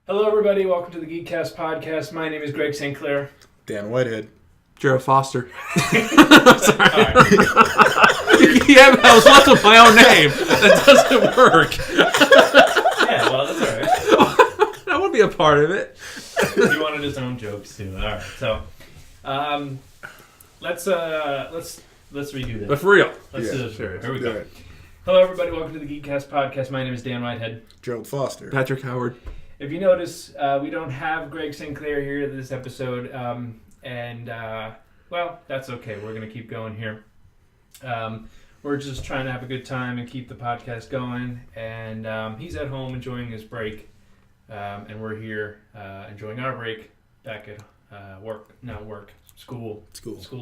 Hello, everybody. Welcome to the Geekcast podcast. My name is Greg St. Clair. Dan Whitehead. Gerald Foster. Sorry. Yeah, but I was left with my own name. That doesn't work. Yeah, well, that's all right. That would be a part of it. He wanted his own jokes too. All right, so let's redo this. But for real. Let's do this. Sure. Here we go. Hello, everybody. Welcome to the Geekcast podcast. My name is Dan Whitehead. Gerald Foster. Patrick Howard. If you notice, we don't have Greg St. Clair here this episode, well, that's okay. We're going to keep going here. We're just trying to have a good time and keep the podcast going, and he's at home enjoying his break, and we're here enjoying our break back at school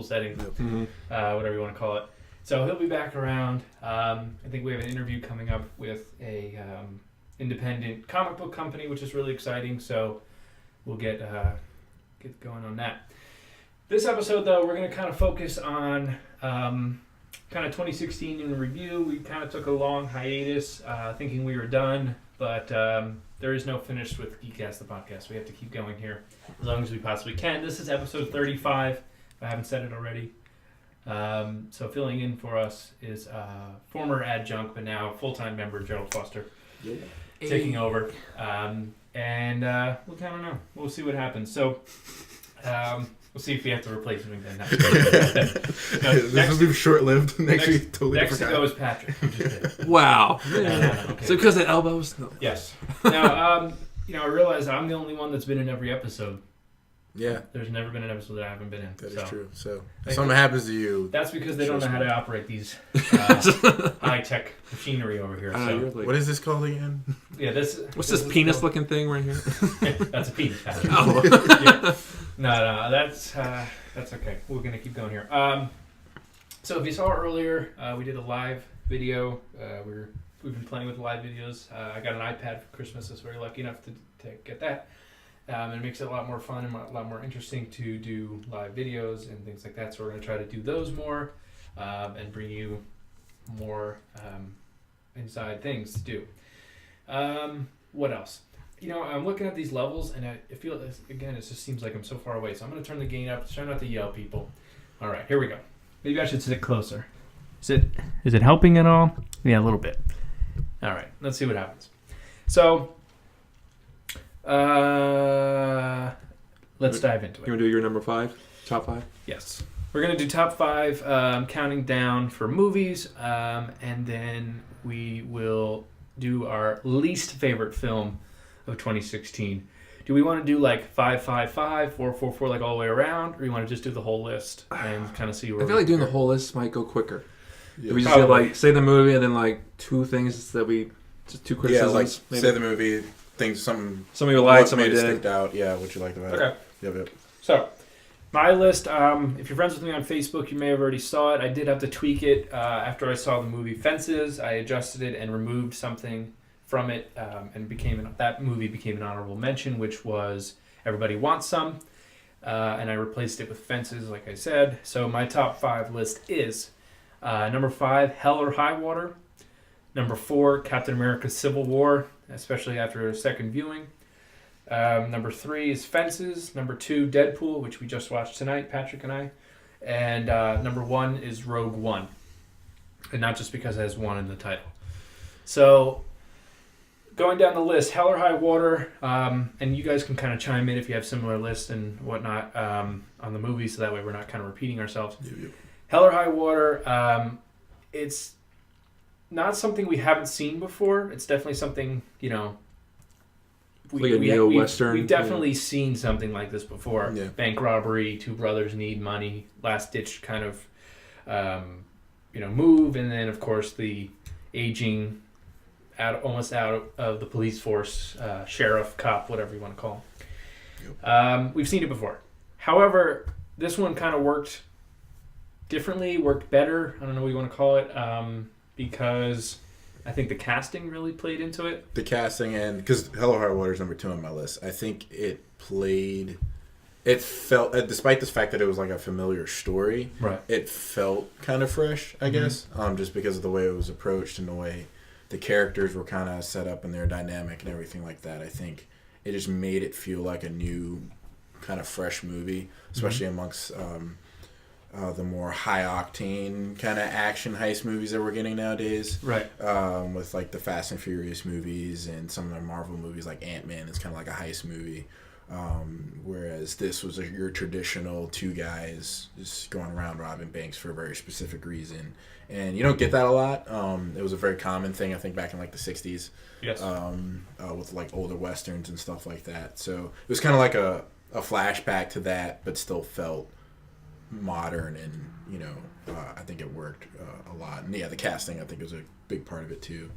setting, Yep. Mm-hmm. Whatever you want to call it. So he'll be back around. I think we have an interview coming up with a independent comic book company, which is really exciting. So we'll get going on that. This episode, though, we're going to kind of focus on kind of 2016 in review. We kind of took a long hiatus, thinking we were done, but there is no finish with Geekcast, the podcast. We have to keep going here as long as we possibly can. This is episode 35, if I haven't said it already. So filling in for us is former adjunct, but now full-time member, Gerald Foster, taking over. And we'll kind of know. We'll see what happens. So we'll see if we have to replace him again. This will be short-lived. Next week, totally next to different go guy. is Patrick. I'm just kidding. Wow. No, okay. So because of elbows? No. Yes. Now, I realize I'm the only one that's been in every episode. Yeah, There's never been an episode that I haven't been in. that is so. true. So Thank if something happens to you, That's because they don't know how to operate these high-tech machinery over here. So, You're like, what is this called again? yeah, what's this penis-looking thing right here? That's a penis, Patrick. Oh. Yeah. No, that's okay. We're gonna keep going here. So if you saw earlier, we did a live video. We've been playing with live videos. I got an iPad for Christmas. I was very lucky enough to get that. It makes it a lot more fun and a lot more interesting to do live videos and things like that. So we're going to try to do those more and bring you more inside things to do. What else? I'm looking at these levels and I feel, again, it just seems like I'm so far away. So I'm going to turn the gain up. Try not to yell, people. All right, here we go. Maybe I should sit closer. Is it helping at all? Yeah, a little bit. All right, let's see what happens. So... let's dive into it. You want to do your number 5? Top 5? Yes. We're going to do top 5, counting down for movies, and then we will do our least favorite film of 2016. Do we want to do like 5, 5, 5, 4, 4, 4, like all the way around, or do you want to just do the whole list and kind of see where I feel like doing the whole list might go quicker. Yeah. We just get like, say the movie and then like 2 things that we, just 2 criticisms. Yeah, like maybe. say the movie, something Some you like, what some you made it didn't. stick out. Yeah, what you liked about Okay. it. Yep. So, my list, if you're friends with me on Facebook, you may have already saw it. I did have to tweak it after I saw the movie Fences. I adjusted it and removed something from it, and that movie became an honorable mention, which was Everybody Wants Some, and I replaced it with Fences, like I said. So my top 5 list is number 5, Hell or High Water. Number 4, Captain America Civil War, especially after a second viewing. Number 3 is Fences. Number 2, Deadpool, which we just watched tonight, Patrick and I. And number 1 is Rogue One. And not just because it has 1 in the title. So, going down the list, Hell or High Water, and you guys can kind of chime in if you have similar lists and whatnot on the movies, so that way we're not kind of repeating ourselves. Yep. Hell or High Water, it's not something we haven't seen before. It's definitely something, Like a neo-Western. We've definitely seen something like this before. Yeah. Bank robbery, 2 brothers need money, last-ditch kind of, move, and then, of course, the aging, almost out of the police force, sheriff, cop, whatever you want to call him. Yep. We've seen it before. However, this one kind of worked differently, worked better. I don't know what you want to call it, because I think the casting really played into it. The casting, and because Hell or High Water is number 2 on my list, I think it felt, despite the fact that it was like a familiar story, Right. it felt kind of fresh, I guess, just because of the way it was approached and the way the characters were kind of set up and their dynamic and everything like that. I think it just made it feel like a new kind of fresh movie, especially amongst the more high octane kind of action heist movies that we're getting nowadays. Right. With like the Fast and Furious movies and some of the Marvel movies like Ant-Man is kind of like a heist movie. Whereas this was your traditional two guys just going around robbing banks for a very specific reason. And you don't get that a lot. It was a very common thing, I think, back in like the 60s. Yes. With like older westerns and stuff like that. So it was kind of like a flashback to that, but still felt modern, and I think it worked a lot. And yeah, the casting I think was a big part of it too.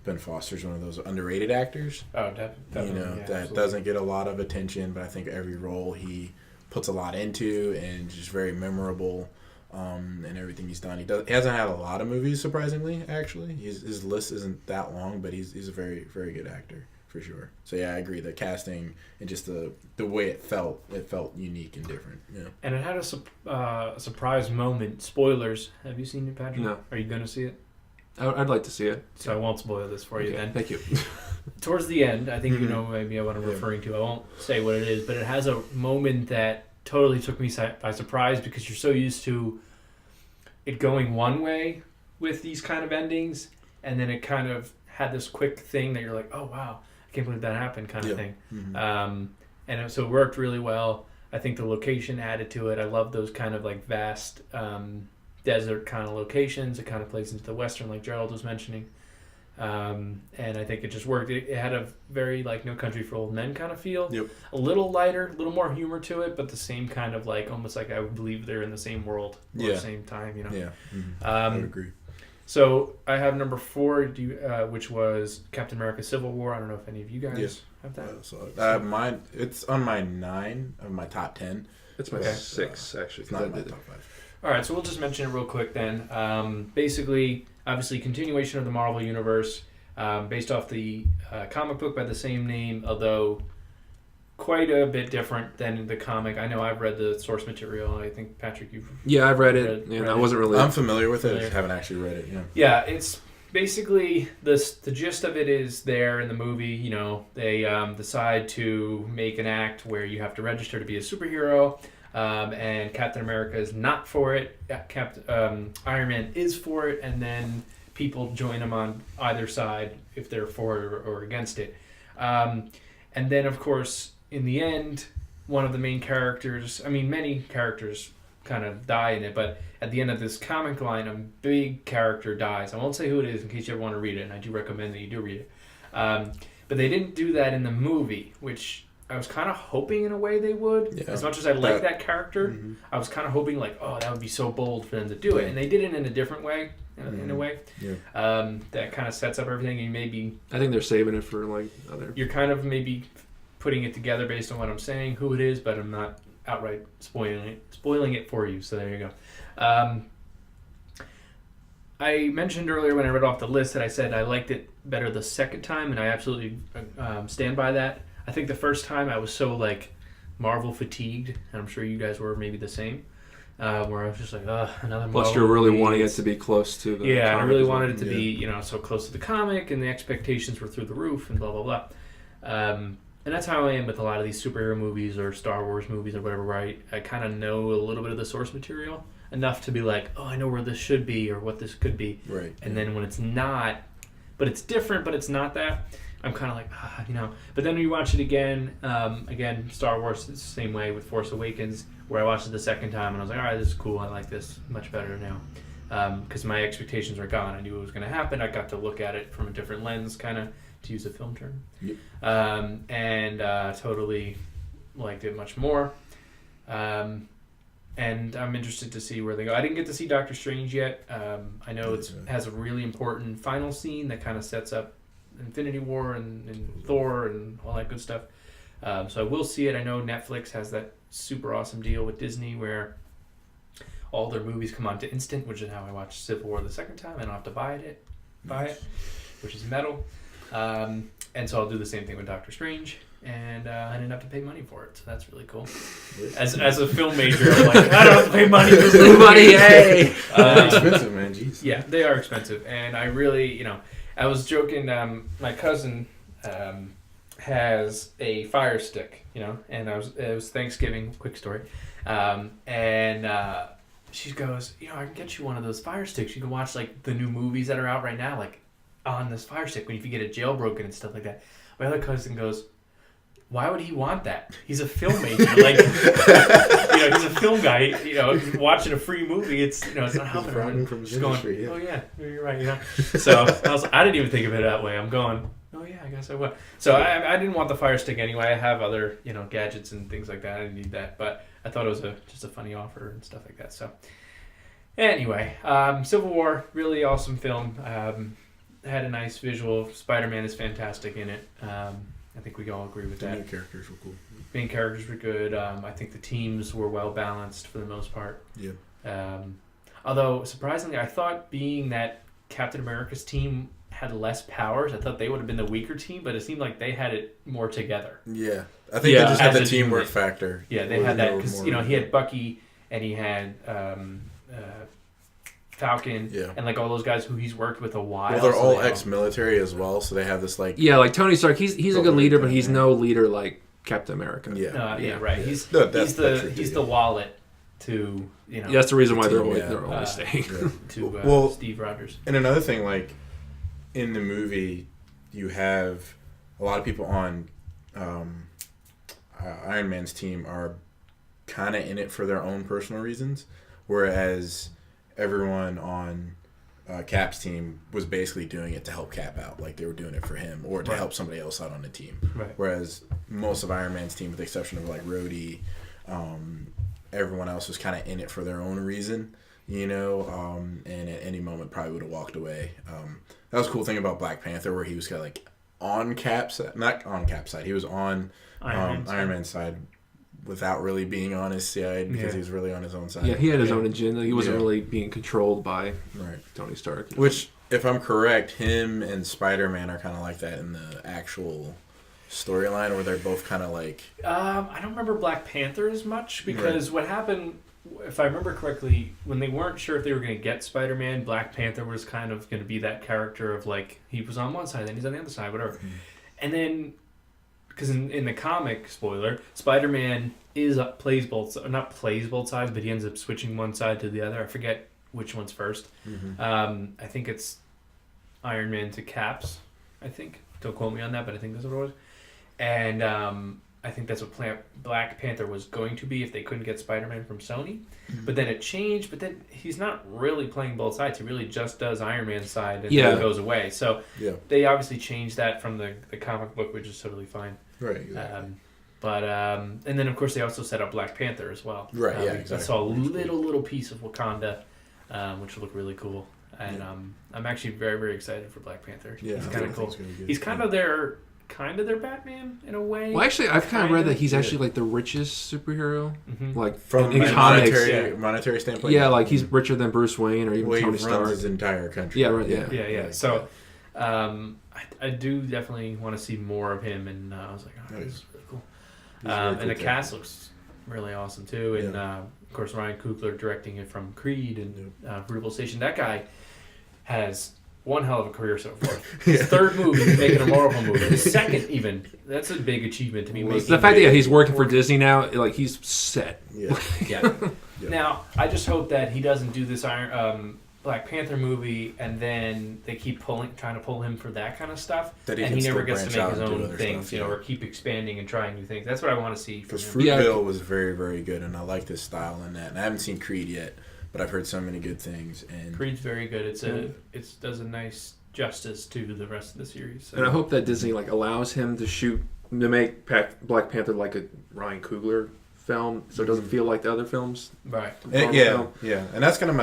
Ben Foster's one of those underrated actors. Oh, definitely. That absolutely. doesn't get a lot of attention, but I think every role he puts a lot into, and just very memorable. And everything he's done, he hasn't had a lot of movies, surprisingly. Actually, his list isn't that long, but he's a very, very good actor for sure. So yeah, I agree. The casting and just the way it felt unique and different. Yeah. And it had a surprise moment. Spoilers. Have you seen it, Patrick? No. Are you going to see it? I'd like to see it. So I won't spoil this for you then. Thank you. Towards the end, I think you know maybe what I'm referring to. I won't say what it is, but it has a moment that totally took me by surprise, because you're so used to it going one way with these kind of endings, and then it kind of had this quick thing that you're like, oh wow, I can't believe that happened, kind of thing. So it worked really well. I think the location added to it. I love those kind of like vast desert kind of locations. It kind of plays into the Western, like Gerald was mentioning. And I think it just worked. It had a very like No Country for Old Men kind of feel. Yep. A little lighter, a little more humor to it, but the same kind of like almost like I would believe they're in the same world or the same time, Yeah. I would agree. So I have number 4, which was Captain America: Civil War. I don't know if any of you guys have that. Mine, it's on my 9 of my top 10. It's my 6 actually. It's not my top 5. All right, so we'll just mention it real quick then. Basically, obviously, continuation of the Marvel Universe, based off the comic book by the same name, although quite a bit different than the comic. I know I've read the source material. I think, Patrick, you've... Yeah, I've read it. I wasn't really... I'm familiar with it. I just haven't actually read it. Yeah, it's basically... The gist of it is there in the movie. They decide to make an act where you have to register to be a superhero. And Captain America is not for it. Iron Man is for it, and then people join him on either side if they're for it or against it. And then, of course, in the end, one of the main characters, many characters kind of die in it, but at the end of this comic line, a big character dies. I won't say who it is in case you ever want to read it, and I do recommend that you do read it. But they didn't do that in the movie, which... I was kind of hoping in a way they would. Yeah. As much as I like that character, I was kind of hoping like, oh, that would be so bold for them to do it. And they did it in a different way, in a way. Yeah. That kind of sets up everything. And maybe... I think they're saving it for like other... You're kind of maybe putting it together based on what I'm saying, who it is, but I'm not outright spoiling it for you. So there you go. I mentioned earlier when I read off the list that I said I liked it better the second time, and I absolutely stand by that. I think the first time I was so like Marvel fatigued, and I'm sure you guys were maybe the same, where I was just like, another Marvel. Plus, you're really wanting it to be close to the. Yeah, I really wanted it to be so close to the comic, and the expectations were through the roof, and blah blah blah. And that's how I am with a lot of these superhero movies or Star Wars movies or whatever. Where I kind of know a little bit of the source material enough to be like, oh, I know where this should be or what this could be. Right. And then when it's not, but it's different, but it's not that. I'm kind of like, But then when you watch it again, Star Wars is the same way with Force Awakens, where I watched it the second time and I was like, all right, this is cool. I like this much better now. Because my expectations were gone. I knew what was going to happen. I got to look at it from a different lens, kind of, to use a film term. Yep. And totally liked it much more. And I'm interested to see where they go. I didn't get to see Doctor Strange yet. I know it has a really important final scene that kind of sets up Infinity War and Thor and all that good stuff. So I will see it. I know Netflix has that super awesome deal with Disney where all their movies come onto instant, which is how I watched Civil War the second time. I don't have to buy it, which is metal. And so I'll do the same thing with Doctor Strange. And I didn't have to pay money for it, so that's really cool. As a film major, I'm like, I don't have to pay money for this movie. Hey! They're expensive, man. Jeez. Yeah, they are expensive. And I really, I was joking, my cousin has a fire stick, and it was Thanksgiving. Quick story, and she goes, I can get you one of those fire sticks. You can watch like the new movies that are out right now, like on this fire stick. When if you get it jailbroken and stuff like that. My other cousin goes, why would he want that? He's a filmmaker, like he's a film guy. Watching a free movie, it's it's not helping him. From his Just industry, going, oh yeah, you're right. So I didn't even think of it that way. I'm going, oh yeah, I guess I would. So I didn't want the fire stick anyway. I have other gadgets and things like that. I didn't need that, but I thought it was just a funny offer and stuff like that. So anyway, Civil War, really awesome film. Had a nice visual. Spider-Man is fantastic in it. I think we all agree with that. The main characters were cool. Main characters were good. I think the teams were well balanced for the most part. Yeah. Although surprisingly, I thought being that Captain America's team had less powers, I thought they would have been the weaker team, but it seemed like they had it more together. Yeah. I think they just had as the a teamwork unit. factor. Yeah, they had that because he had Bucky and he had Falcon and like all those guys who he's worked with a while. Well, they're all ex-military as well, so they have this like like Tony Stark. He's a good leader, but he's no leader like Captain America. Right. Yeah. He's He's the wallet to that's the reason why they're team, only staying. to Steve Rogers. And another thing, like in the movie, you have a lot of people on Iron Man's team are kind of in it for their own personal reasons, whereas everyone on Cap's team was basically doing it to help Cap out, like they were doing it for him or to help somebody else out on the team. Right. Whereas most of Iron Man's team, with the exception of like Rhodey, everyone else was kind of in it for their own reason, and at any moment probably would have walked away. That was a cool thing about Black Panther, where he was kind of like on Cap's side, not on Cap's side, he was on Iron Man's side without really being on his side because he was really on his own side. Yeah, he had his own agenda. He wasn't really being controlled by Tony Stark. Which, if I'm correct, him and Spider-Man are kind of like that in the actual storyline, where they're both kind of like... I don't remember Black Panther as much because what happened, if I remember correctly, when they weren't sure if they were going to get Spider-Man, Black Panther was kind of going to be that character of like, he was on one side, then he's on the other side, whatever. Mm-hmm. And then... Because in the comic, spoiler, Spider-Man plays both sides, but he ends up switching one side to the other. I forget which one's first. Mm-hmm. I think it's Iron Man to Cap's. I think, don't quote me on that, but I think that's what it was. And I think that's what Black Panther was going to be if they couldn't get Spider-Man from Sony. Mm-hmm. But then it changed. But then he's not really playing both sides. He really just does Iron Man's side and then goes away. So they obviously changed that from the comic book, which is totally fine. Right, exactly. And then of course they also set up Black Panther as well. Right, exactly. I saw a little piece of Wakanda, which looked really cool. And I'm actually very, very excited for Black Panther. Yeah, he's kind of cool. He's kind of their Batman in a way. Well, actually, I've kind of read that he's actually like the richest superhero, like from in a comics. monetary standpoint. Yeah, like he's richer than Bruce Wayne or even Tony Stark. Runs his entire country. Yeah, right. Yeah. So, I do definitely want to see more of him, and I was like, this is really cool. And the cast looks really awesome too, and of course Ryan Coogler directing it from Creed and Fruitable Station. That guy has one hell of a career so far. His third movie, he's making a Marvel movie. His second, even, that's a big achievement to be making. The fact that he's working for Disney now, like he's set. Yeah. Now, I just hope that he doesn't do this Black Panther movie, and then they keep trying to pull him for that kind of stuff, and he never gets to make his own things, or keep expanding and trying new things. That's what I want to see. Because Fruitvale was very, very good, and I like his style in that. And I haven't seen Creed yet, but I've heard so many good things. And Creed's very good. It does a nice justice to the rest of the series. So. And I hope that Disney allows him to make Black Panther like a Ryan Coogler film, so it doesn't feel like the other films. Right. Yeah. And that's kind of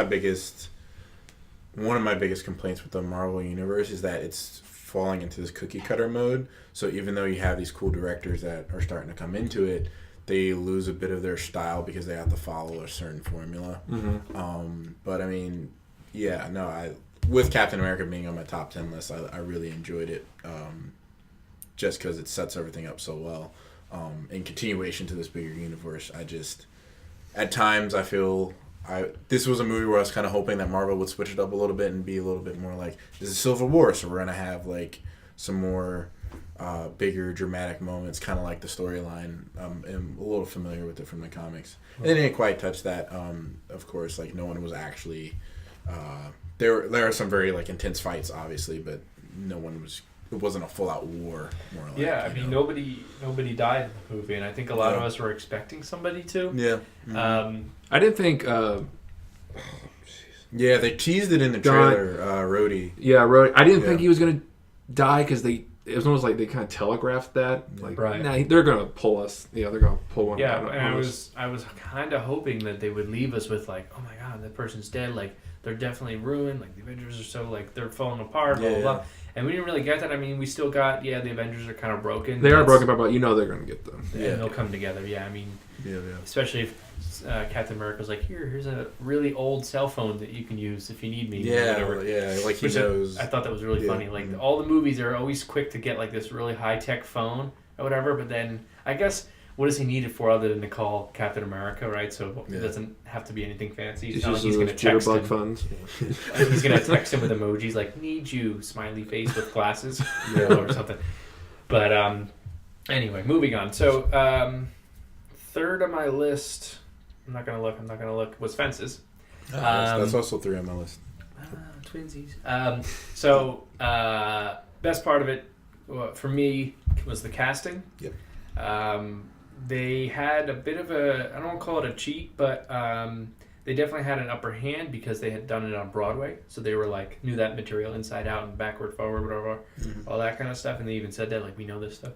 one of my biggest complaints with the Marvel Universe is that it's falling into this cookie cutter mode. So even though you have these cool directors that are starting to come into it, they lose a bit of their style because they have to follow a certain formula. Mm-hmm. But I mean, with Captain America being on my top 10 list, I really enjoyed it, just because it sets everything up so well. In continuation to this bigger universe, at times I feel this was a movie where I was kind of hoping that Marvel would switch it up a little bit and be a little bit more like, this is Civil War, so we're going to have like some more bigger dramatic moments, kind of like the storyline. I'm a little familiar with it from the comics. And it didn't quite touch that. Of course, like no one was actually. There are some very like intense fights, obviously, but no one was. It wasn't a full out war. More like, yeah, I mean nobody died in the movie, and I think a lot of us were expecting somebody to. Yeah. I didn't think. Yeah, they teased it in the trailer. Rhodey. Yeah, Rhodey. I didn't think he was gonna die because it was almost like they kind of telegraphed that. Like, right. Nah, they're gonna pull us. Yeah, they're gonna pull one. Yeah, out and I was kind of hoping that they would leave us with like, oh my god, that person's dead. Like they're definitely ruined. Like the Avengers are so like they're falling apart. Blah blah blah. And we didn't really get that. I mean, we still got the Avengers are kind of broken. They are broken, but they're going to get them. And they'll come together. Yeah, I mean, especially if Captain America's like, here's a really old cell phone that you can use if you need me. Yeah, or whatever. yeah, like he knows. I thought that was really funny. Like all the movies are always quick to get like this really high tech phone or whatever, but then I guess. What does he need it for other than to call Captain America, right? So it doesn't have to be anything fancy. It's not like he's going to text him. Funds. He's going to text him with emojis like, need you, smiley face with glasses, or something. But anyway, moving on. So third on my list, I'm not going to look, was Fences. That's also 3 on my list. Twinsies. So best part of it, for me, was the casting. Yep. They had a bit of I don't want to call it a cheat, but they definitely had an upper hand because they had done it on Broadway. So they were like, knew that material inside out and backward, forward, whatever, all that kind of stuff. And they even said that, like, we know this stuff.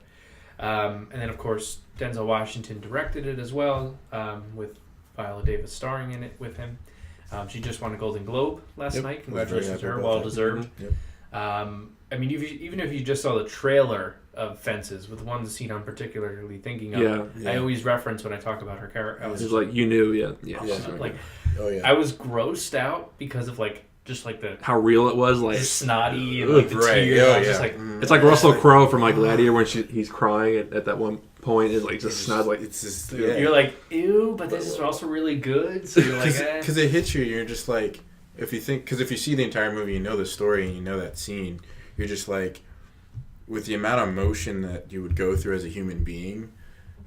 And then, of course, Denzel Washington directed it as well, with Viola Davis starring in it with him. She just won a Golden Globe last night. Congratulations to her, well deserved. Yep. I mean, even if you just saw the trailer of Fences, with the one scene I'm particularly thinking of, I always reference when I talk about her character. I was just like, you knew, like, oh yeah. I was grossed out because of like just like the how real it was, like snotty and like the tears. Oh, I was just like, it's like Russell Crowe from like Gladiator when he's crying at that one point. Is like just snot, like it's just you're like ew, but this is also really good. So you're like, because it hits you. You're just like, if you see the entire movie, you know the story and you know that scene. You're just like, with the amount of emotion that you would go through as a human being,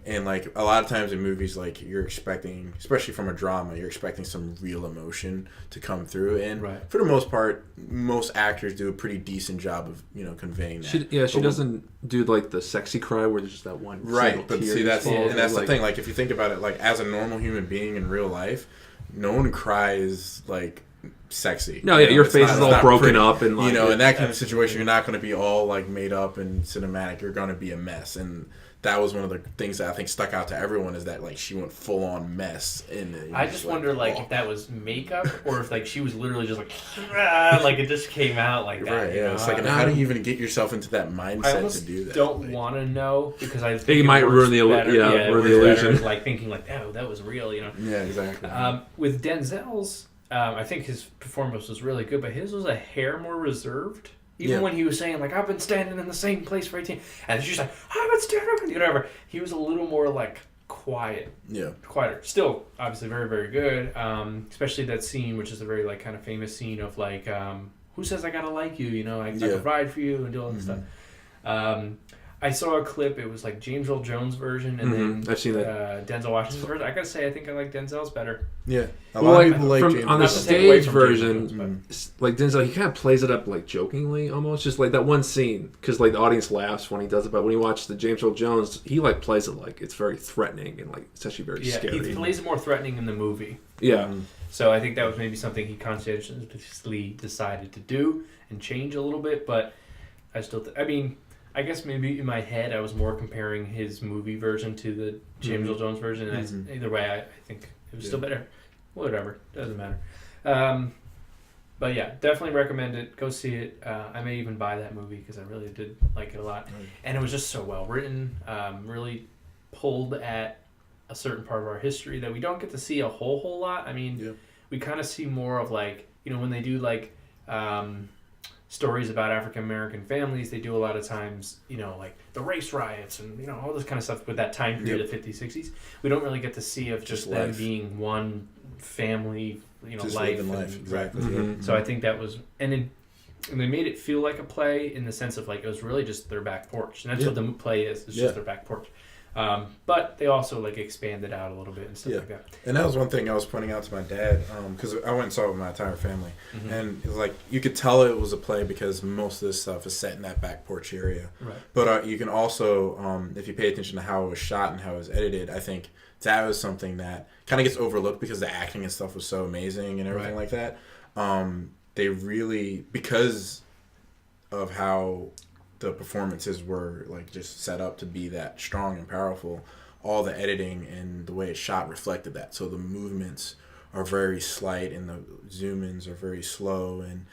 and like a lot of times in movies, like you're expecting, especially from a drama, you're expecting some real emotion to come through, and for the most part, most actors do a pretty decent job of conveying that. She doesn't do like the sexy cry where there's just that one. Right, but see that's the thing. Like if you think about it, like as a normal human being in real life, no one cries like sexy. No, your face is all broken up, and like, in that kind of situation, you're not going to be all like made up and cinematic. You're going to be a mess, and that was one of the things that I think stuck out to everyone is that like she went full on mess. And I just wonder if that was makeup or if like she was literally just like it just came out like that. Right? Yeah, it's like how do you even get yourself into that mindset to do that? I don't want to know because I think it might ruin the illusion. Like thinking like, oh, that was real, Yeah, exactly. With Denzel's. I think his performance was really good, but his was a hair more reserved. Even when he was saying, like, I've been standing in the same place for 18... And she's like, I've been standing... Whatever. He was a little more, like, quiet. Yeah. Quieter. Still, obviously, very, very good. Especially that scene, which is a very, like, kind of famous scene of, like, who says I gotta like you? I could ride for you and do all this stuff. I saw a clip. It was like James Earl Jones' version, and then I've seen that. Denzel Washington's version. I gotta say, I think I like Denzel's better. Yeah, a lot of people like James. On the stage version, like Denzel, he kind of plays it up like jokingly, almost just like that one scene, because like the audience laughs when he does it. But when you watch the James Earl Jones, he like plays it like it's very threatening and like it's actually very scary. He plays it more threatening in the movie. Yeah. So I think that was maybe something he conscientiously decided to do and change a little bit. But I still, I guess maybe in my head I was more comparing his movie version to the James Earl Jones version. And either way, I think it was still better. Whatever, doesn't matter. But yeah, definitely recommend it. Go see it. I may even buy that movie because I really did like it a lot. And it was just so well written. Really pulled at a certain part of our history that we don't get to see a whole lot. I mean, we kind of see more of like, when they do like... stories about African American families, they do a lot of times, like the race riots and, all this kind of stuff with that time period of 50s, 60s. We don't really get to see of just them being one family, just life. Exactly. So I think that was, and then And they made it feel like a play in the sense of like it was really just their back porch, and that's what the play is. It's just their back porch. But they also like expanded out a little bit and stuff like that. And that was one thing I was pointing out to my dad because I went and saw it with my entire family, and it was like you could tell it was a play because most of this stuff is set in that back porch area. Right. But you can also, if you pay attention to how it was shot and how it was edited, I think that was something that kind of gets overlooked because the acting and stuff was so amazing and everything like that. They really, because of how the performances were like just set up to be that strong and powerful, all the editing and the way it's shot reflected that. So the movements are very slight and the zoom-ins are very slow, and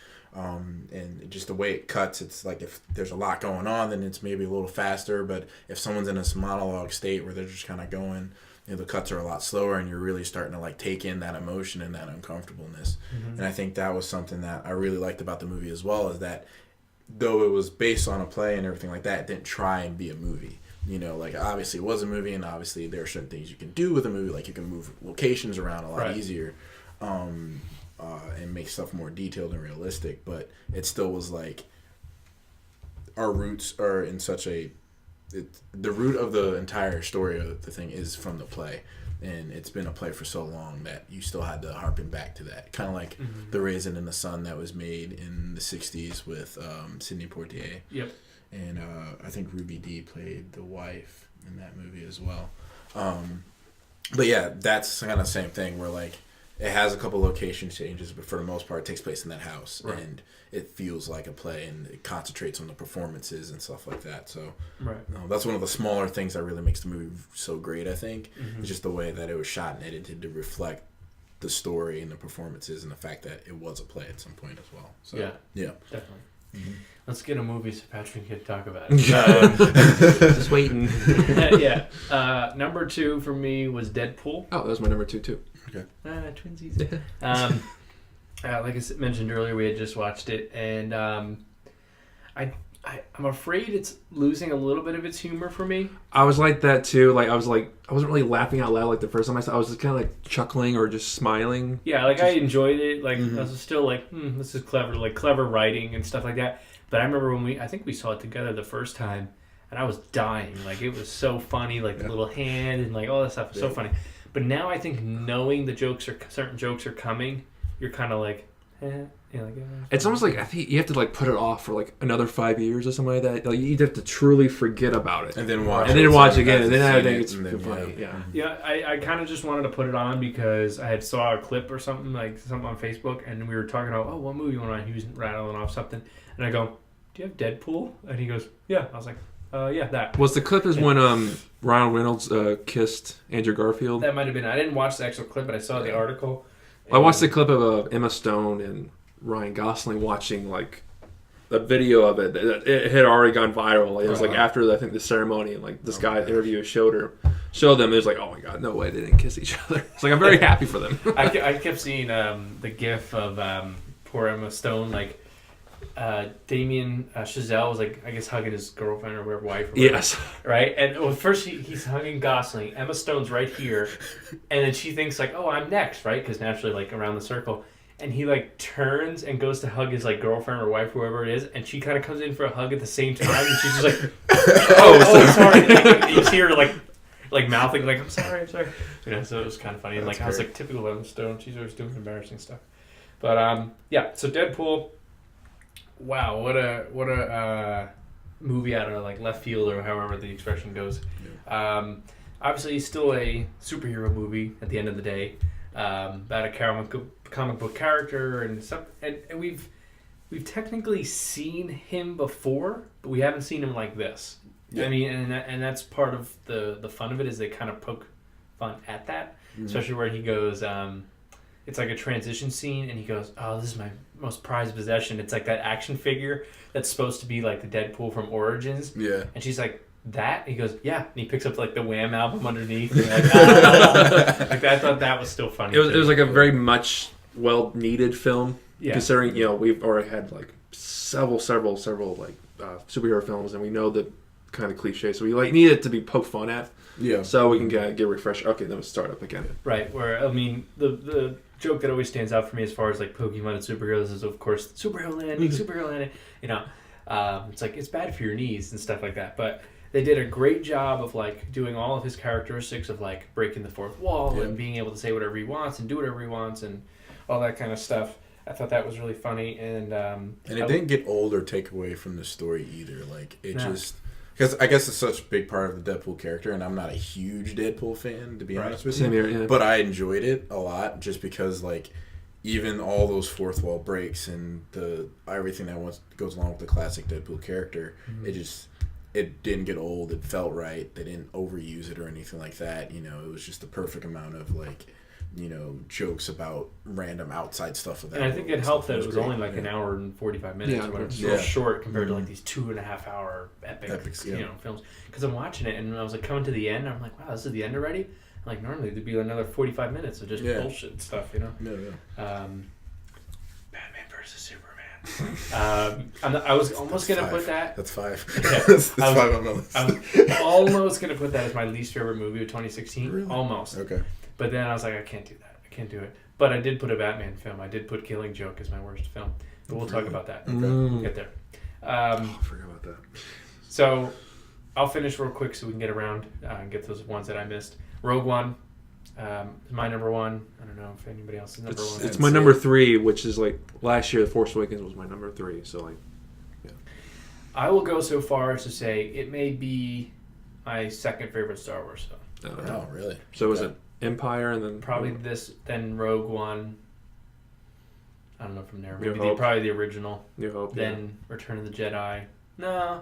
just the way it cuts, it's like if there's a lot going on, then it's maybe a little faster, but if someone's in this monologue state where they're just kind of going, the cuts are a lot slower, and you're really starting to like take in that emotion and that uncomfortableness. And I think that was something that I really liked about the movie as well, is that though it was based on a play and everything like that, it didn't try and be a movie. Like obviously it was a movie, and obviously there are certain things you can do with a movie, like you can move locations around a lot easier, and make stuff more detailed and realistic. But it still was like our roots are in such a the root of the entire story of the thing is from the play, and it's been a play for so long that you still had to harken back to that, kind of like The Raisin in the Sun that was made in the 60s with Sidney Poitier. And I think Ruby Dee played the wife in that movie as well. But yeah, that's kind of the same thing where like it has a couple location changes, but for the most part it takes place in that house, and it feels like a play, and it concentrates on the performances and stuff like that. So that's one of the smaller things that really makes the movie so great, I think. It's just the way that it was shot and edited to reflect the story and the performances and the fact that it was a play at some point as well. So yeah, definitely. Let's get a movie so Patrick can talk about it. Just waiting. Number 2 for me was Deadpool. Oh, that was my number 2 too. Okay. Twinsies. Like I mentioned earlier, we had just watched it, and I'm afraid it's losing a little bit of its humor for me. I was like that too. Like I wasn't really laughing out loud like the first time I saw it. I was just kind of like chuckling or just smiling. Yeah, like I enjoyed it. Like I was still like, this is clever, like clever writing and stuff like that. But I remember when I think we saw it together the first time, and I was dying. Like it was so funny, like the little hand and like all that stuff was so funny. But now I think knowing certain jokes are coming, you're kind of like, It's almost like I think you have to like put it off for like another 5 years or something like that. Like you have to truly forget about it and then watch again, and then I think it's funny. I kind of just wanted to put it on because I had saw a clip or something on Facebook, and we were talking about what movie you want on. He was rattling off something, and I go, "Do you have Deadpool?" And he goes, "Yeah." I was like, yeah, that. Was the clip when Ryan Reynolds kissed Andrew Garfield? That might have been. I didn't watch the actual clip, but I saw the article. I watched the clip of Emma Stone and Ryan Gosling watching like the video of it. It had already gone viral. It was like after I think the ceremony, and like this guy interviewer showed them. It was like, oh my god, no way they didn't kiss each other. It's like I'm very happy for them. I kept seeing the gif of poor Emma Stone like. Damien Chazelle was like, I guess, hugging his girlfriend or whatever, wife. Or whatever, yes. Right? And first he's hugging Gosling. Emma Stone's right here. And then she thinks like, oh, I'm next, right? Because naturally, like, around the circle. And he like turns and goes to hug his like girlfriend or wife, whoever it is. And she kind of comes in for a hug at the same time. And she's just like, oh, sorry. Like, you see her like mouthing like, I'm sorry. So it was kind of funny. And like, I was like, typical Emma Stone. She's always doing embarrassing stuff. But so Deadpool. Wow, what a movie out of like left field or however the expression goes. Obviously, it's still a superhero movie at the end of the day, about a comic book character and stuff. And we've technically seen him before, but we haven't seen him like this. Yeah. I mean, and that's part of the fun of it is they kind of poke fun at that, especially where he goes. It's like a transition scene, and he goes, "Oh, this is my most prized possession." It's like that action figure that's supposed to be like the Deadpool from Origins. Yeah. And she's like, "That?" And he goes, "Yeah." And he picks up like the Wham album underneath. And like, I thought that was still funny. It was like a very much well needed film, considering we've already had like several like superhero films, and we know the kind of cliche, so we need it to be poked fun at. Yeah. So we can get refreshed. Okay, then we'll start up again. Right. Where I mean, the joke that always stands out for me as far as like Pokemon and superheroes is of course superhero landing, superhero landing. You know, it's like it's bad for your knees and stuff like that. But they did a great job of like doing all of his characteristics of like breaking the fourth wall and being able to say whatever he wants and do whatever he wants and all that kind of stuff. I thought that was really funny, and it didn't get old or take away from the story either. Like it just. Because I guess it's such a big part of the Deadpool character, and I'm not a huge Deadpool fan, to be honest with you. Same here, yeah. But I enjoyed it a lot just because, like, even all those fourth wall breaks and everything that goes along with the classic Deadpool character, it didn't get old. It felt right. They didn't overuse it or anything like that. You know, it was just the perfect amount of, like, you know, jokes about random outside stuff of that. And I think it helped that it was only like an hour and 45 minutes or whatever. It's real short compared to like these 2.5 hour epics, you know, films. Because I'm watching it and I was like coming to the end. I'm like, wow, this is the end already? I'm like, normally there'd be another 45 minutes of just bullshit stuff, you know? Batman versus Superman. I was almost going to put that. That's 5. Yeah, that's 5 on my list. I was almost going to put that as my least favorite movie of 2016. Really? Almost. Okay. But then I was like, I can't do that. I can't do it. But I did put a Batman film. I did put Killing Joke as my worst film. But we'll talk about that. Okay. We'll get there. I forgot about that. So I'll finish real quick so we can get around and get those ones that I missed. Rogue One is my number 1. I don't know if anybody else is number 1. It's my number 3, which is like last year, The Force Awakens was my number 3. So like, yeah. I will go so far as to say it may be my second favorite Star Wars film. Oh, really? So is it Empire and then probably this, then Rogue One. I don't know from there. Maybe Hope. Probably the original. New Hope. Then Return of the Jedi. No,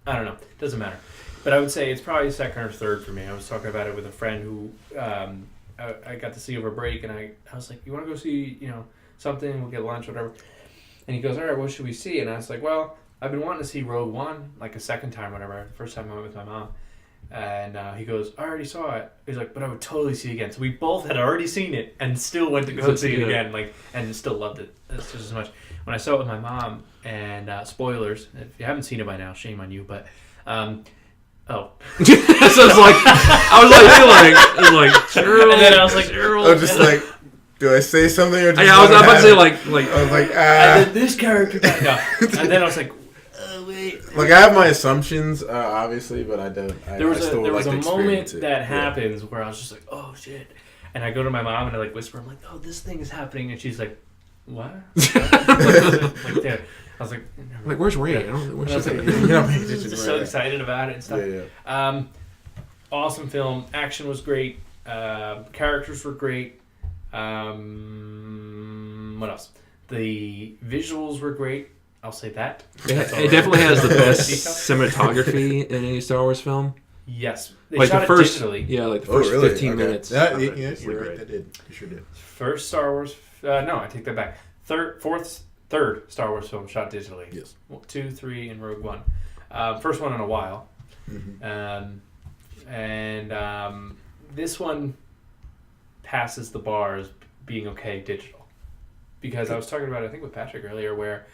I don't know. Doesn't matter. But I would say it's probably second or third for me. I was talking about it with a friend who I got to see over break, and I was like, "You want to go see something? We'll get lunch, whatever." And he goes, "All right, what should we see?" And I was like, "Well, I've been wanting to see Rogue One like a second time, whatever. The first time I went with my mom." And he goes, I already saw it. He's like, but I would totally see it again. So we both had already seen it and still went to go see it again, and still loved it just as much. When I saw it with my mom, and spoilers, if you haven't seen it by now, shame on you. But so so it's like I was like Gerald, and then I was like, Gerald. I was just like, do I say something or just I was about to say like I was like, And then this character got no. And then I was like, wait. Like I have my assumptions, obviously, but I don't. There was a moment it. that happens where I was just like, oh shit, and I go to my mom and I like whisper, I'm like, oh, this thing is happening, and she's like, what? Like, yeah. I was like, where's Ray? I don't know. Where's she? Just so excited about it and stuff. Yeah. Awesome film. Action was great. Characters were great. What else? The visuals were great. I'll say that. It definitely has the best cinematography in any Star Wars film. Yes. They like shot the first, it digitally. Yeah, like the first 15 minutes. Yeah, you're right. They did. You sure did. First Star Wars. No, I take that back. Third Star Wars film shot digitally. Yes. 2, 3, and Rogue One. First one in a while. Mm-hmm. And this one passes the bar as being okay digital. Because I was talking about it, I think, with Patrick earlier, where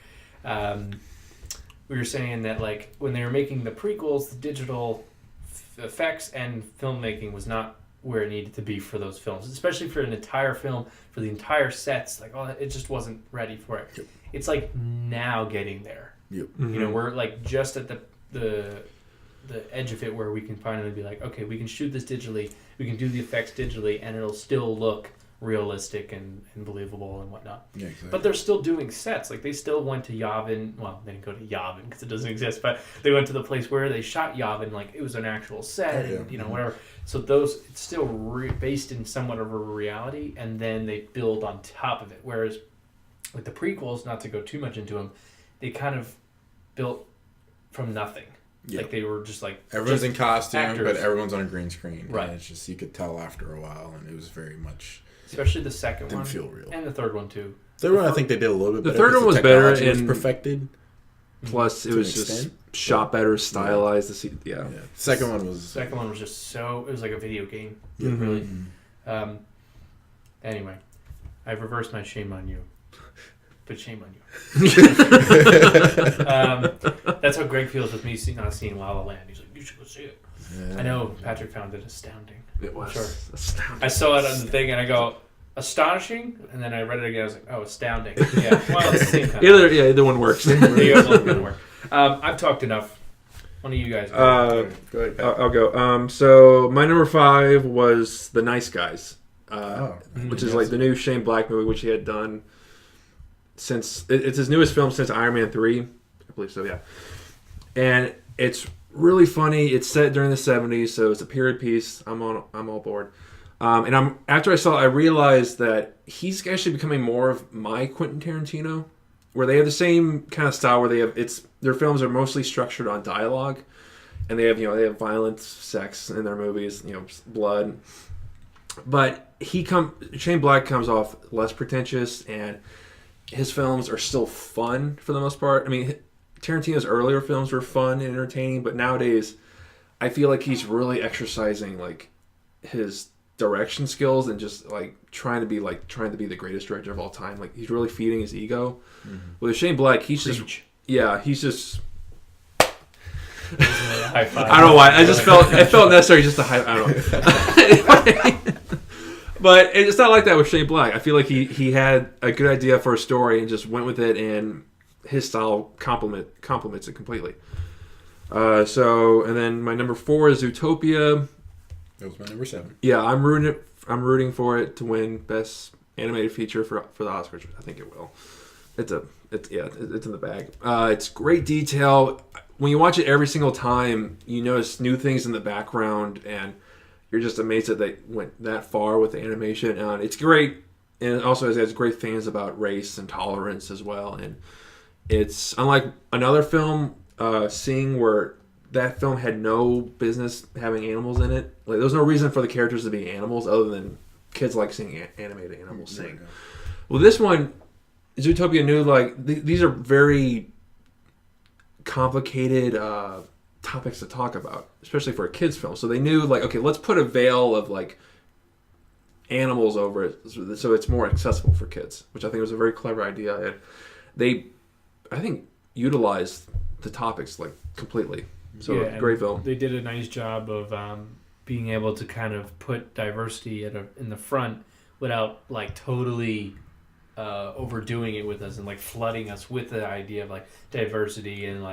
we were saying that like when they were making the prequels, the digital effects and filmmaking was not where it needed to be for those films, especially for an entire film, for the entire sets. Like, it just wasn't ready for it. Yep. It's like now getting there. Yep. You know, we're like just at the edge of it where we can finally be like, okay, we can shoot this digitally, we can do the effects digitally, and it'll still look realistic and believable and whatnot. Yeah, exactly. But they're still doing sets. Like, they still went to Yavin. Well, they didn't go to Yavin because it doesn't exist, but they went to the place where they shot Yavin. Like, it was an actual set, and whatever. So it's still based in somewhat of a reality, and then they build on top of it. Whereas with the prequels, not to go too much into them, they kind of built from nothing. Yeah. Like, they were just like everyone's in costume, actors. but everyone's on a green screen. Right. And it's just, you could tell after a while, and it was very much... Especially the second didn't one. feel real. And the third one, too. Third one, I think they did a little bit better. The third one was better and perfected. Plus, it was just shot better, stylized. To see, yeah. Second one was just so... It was like a video game. Mm-hmm. Really. Anyway, I've reversed my shame on you. but shame on you. That's how Greg feels with me not seeing La La Land. He's like, you should go see it. Yeah. I know Patrick found it astounding. It was astounding. I saw it on the thing and I go, astonishing? And then I read it again. I was like, oh, astounding. Yeah, well, it's the same kind either one works. I've talked enough. One of you guys. Go ahead, I'll go. So my number 5 was The Nice Guys, which is like the new Shane Black movie, which he had done since it's his newest film since Iron Man 3, I believe so. Yeah, and it's really funny. It's set during the 70s, so it's a period piece. I'm all board. And after I saw it, I realized that he's actually becoming more of my Quentin Tarantino, where they have the same kind of style where their films are mostly structured on dialogue, and they have violence, sex in their movies, blood. But Shane Black comes off less pretentious, and his films are still fun for the most part. I mean, Tarantino's earlier films were fun and entertaining, but nowadays I feel like he's really exercising like his direction skills and just like trying to be the greatest director of all time. Like he's really feeding his ego. Mm-hmm. With Shane Black, he's just high five. I don't know why. It felt necessary just to high. I don't know. But it's not like that with Shane Black. I feel like he had a good idea for a story and just went with it, and his style complements it completely. And then my number 4 is Zootopia. That was my number 7. Yeah, I'm rooting for it to win Best Animated Feature for the Oscars. I think it will. It's in the bag. It's great detail. When you watch it every single time, you notice new things in the background, and you're just amazed that they went that far with the animation. It's great, and it also has great themes about race and tolerance as well. And it's unlike another film, seeing where that film had no business having animals in it. Like, there's no reason for the characters to be animals other than kids like seeing animated animals sing. Yeah. Well, this one, Zootopia knew these are very complicated topics to talk about, especially for a kids film. So they knew okay, let's put a veil of animals over it so it's more accessible for kids, which I think was a very clever idea. And they, I think, utilized the topics completely. So great film. They did a nice job of being able to kind of put diversity in the front without totally overdoing it with us and flooding us with the idea of diversity and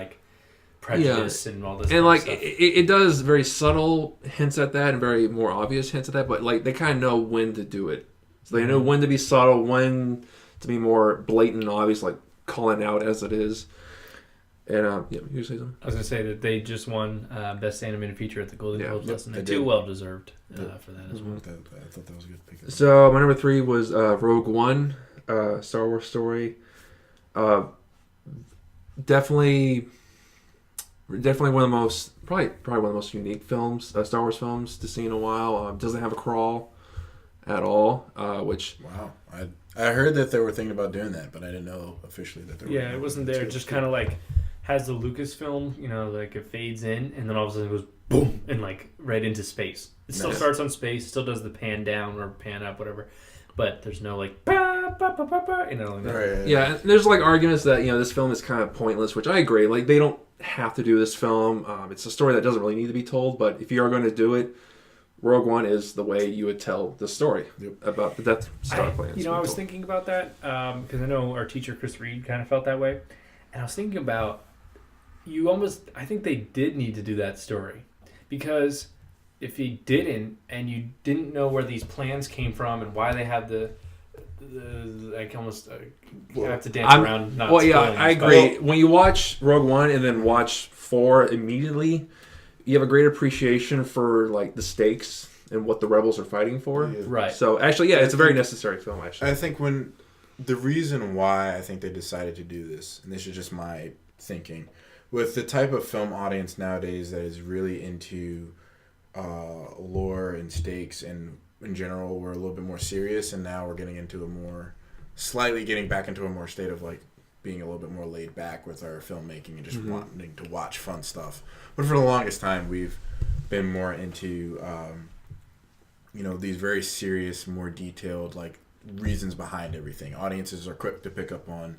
prejudice and all this. And stuff. It does very subtle hints at that and very more obvious hints at that, but they kind of know when to do it. So they know when to be subtle, when to be more blatant and obvious, calling out as it is. And you say something? I was gonna say that they just won Best Animated Feature at the Golden Globes last night. Too well deserved for that as well. I thought that was a good pick. So my number 3 was Rogue One, Star Wars story. Definitely one of the most probably one of the most unique films, Star Wars films to see in a while. Doesn't have a crawl at all, which wow. I heard that they were thinking about doing that, but I didn't know officially that they were. Yeah, it wasn't there. Just kind of has the Lucasfilm, it fades in, and then all of a sudden it goes boom, and right into space. It still starts on space, still does the pan down or pan up, whatever, but there's no ba, ba, ba, ba, ba, Right. Yeah, and there's arguments that this film is kind of pointless, which I agree. They don't have to do this film. It's a story that doesn't really need to be told, but if you are going to do it, Rogue One is the way you would tell the story about the Death Star plans. I was thinking about that because I know our teacher Chris Reed kind of felt that way, and I was thinking about I think they did need to do that story, because if he didn't and you didn't know where these plans came from and why they had the I have to dance around. Not well, yeah, I agree. When you watch Rogue One and then watch 4 immediately, you have a great appreciation for the stakes and what the rebels are fighting for. Yeah. Right. So actually, it's a very necessary film. Actually, I think the reason why I think they decided to do this, and this is just my thinking, with the type of film audience nowadays that is really into lore and stakes, and in general we're a little bit more serious, and now we're getting back into a more state of being a little bit more laid back with our filmmaking and just wanting to watch fun stuff. But for the longest time, we've been more into, these very serious, more detailed, reasons behind everything. Audiences are quick to pick up on,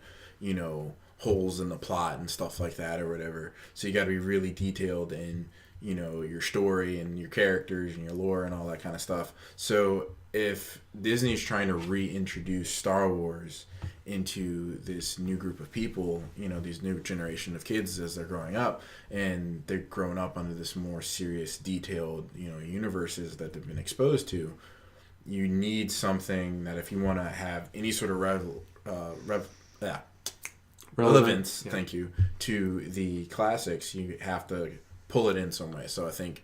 holes in the plot and stuff like that or whatever. So you got to be really detailed in, your story and your characters and your lore and all that kind of stuff. So if Disney's trying to reintroduce Star Wars into this new group of people, these new generation of kids as they're growing up, and they're growing up under this more serious, detailed, universes that they've been exposed to, you need something that if you want to have any sort of relevance, yeah. Thank you, to the classics, you have to pull it in some way. So I think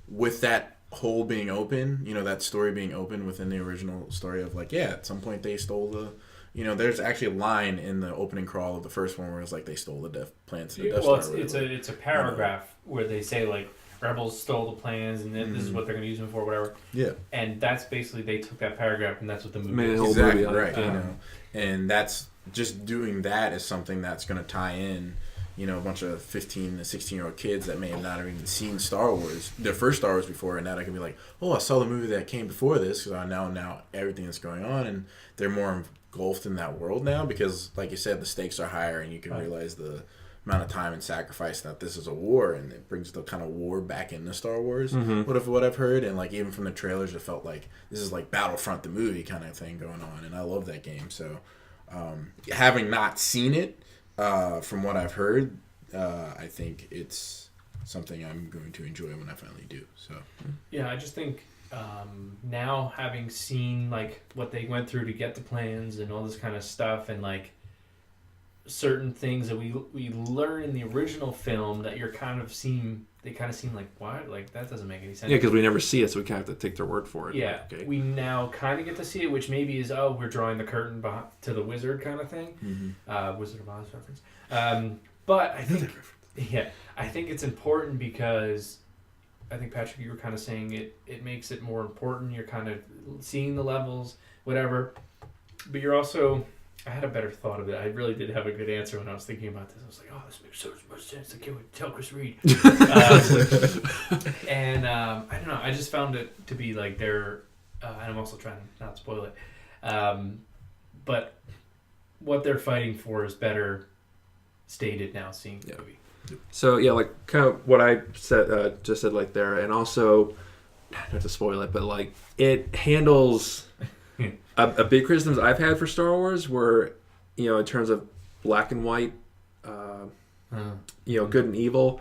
with that hole being open, that story being open within the original story of at some point they stole the, there's actually a line in the opening crawl of the first one where it's like they stole the plans to the Death Star. Well, it's a paragraph where they say rebels stole the plans and this is what they're going to use them for, whatever. Yeah. And that's basically, they took that paragraph and that's what the movie is. Exactly right. And that's just doing that is something that's going to tie in, a bunch of 15 to 16-year-old kids that may have not even seen Star Wars, their first Star Wars before, and now they can be like, oh, I saw the movie that came before this, because I know now everything that's going on, and they're more engulfed in that world now, because, like you said, the stakes are higher, and you can realize the amount of time and sacrifice that this is a war, and it brings the kind of war back into Star Wars. What I've heard, and even from the trailers, it felt like this is like Battlefront the movie kind of thing going on, and I love that game. So having not seen it, from what I've heard, I think it's something I'm going to enjoy when I finally do. So yeah, I just think now having seen what they went through to get the plans and all this kind of stuff, and certain things that we learn in the original film that they kind of seem like, what? That doesn't make any sense. Yeah, because we never see it, so we kind of have to take their word for it. Yeah, okay. We now kind of get to see it, which maybe is, we're drawing the curtain to the wizard kind of thing. Wizard of Oz reference. But I think it's important because I think, Patrick, you were kind of saying it makes it more important. You're kind of seeing the levels, whatever. But you're also... I had a better thought of it. I really did have a good answer when I was thinking about this. I was like, oh, this makes so much sense. I can't wait to tell Chris Reed. And I don't know. I just found it to be they're... and I'm also trying to not spoil it. But what they're fighting for is better stated now seeing the movie. So, yeah, kind of what I said, just said there. And also, not to spoil it, but it handles... A big criticism I've had for Star Wars were, in terms of black and white, good and evil,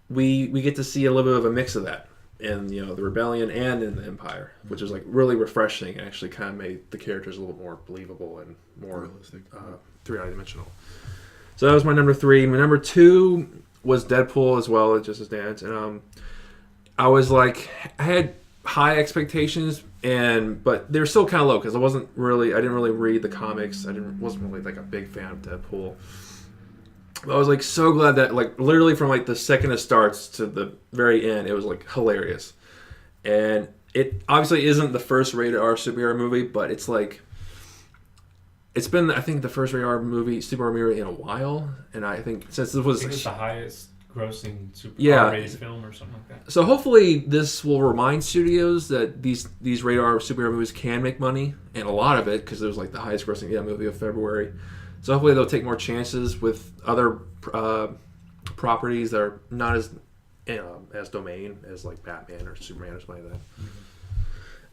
we get to see a little bit of a mix of that in, the Rebellion and in the Empire, which is really refreshing and actually kind of made the characters a little more believable and more realistic, three-dimensional. So that was my number 3. My number 2 was Deadpool as well, just as Dan's. And I was I had high expectations, but they're still kind of low because I didn't really read the comics. Wasn't really a big fan of Deadpool. But I was so glad that literally from the second it starts to the very end, it was hilarious. And it obviously isn't the first rated R superhero movie, but it's it's been, I think, the first rated R superhero movie in a while. And I think since this was the highest grossing R-rated film or something like that. So hopefully this will remind studios that these rated R superhero movies can make money, and a lot of it, because it was the highest grossing movie of February. So hopefully they'll take more chances with other properties that are not as domain as Batman or Superman or something like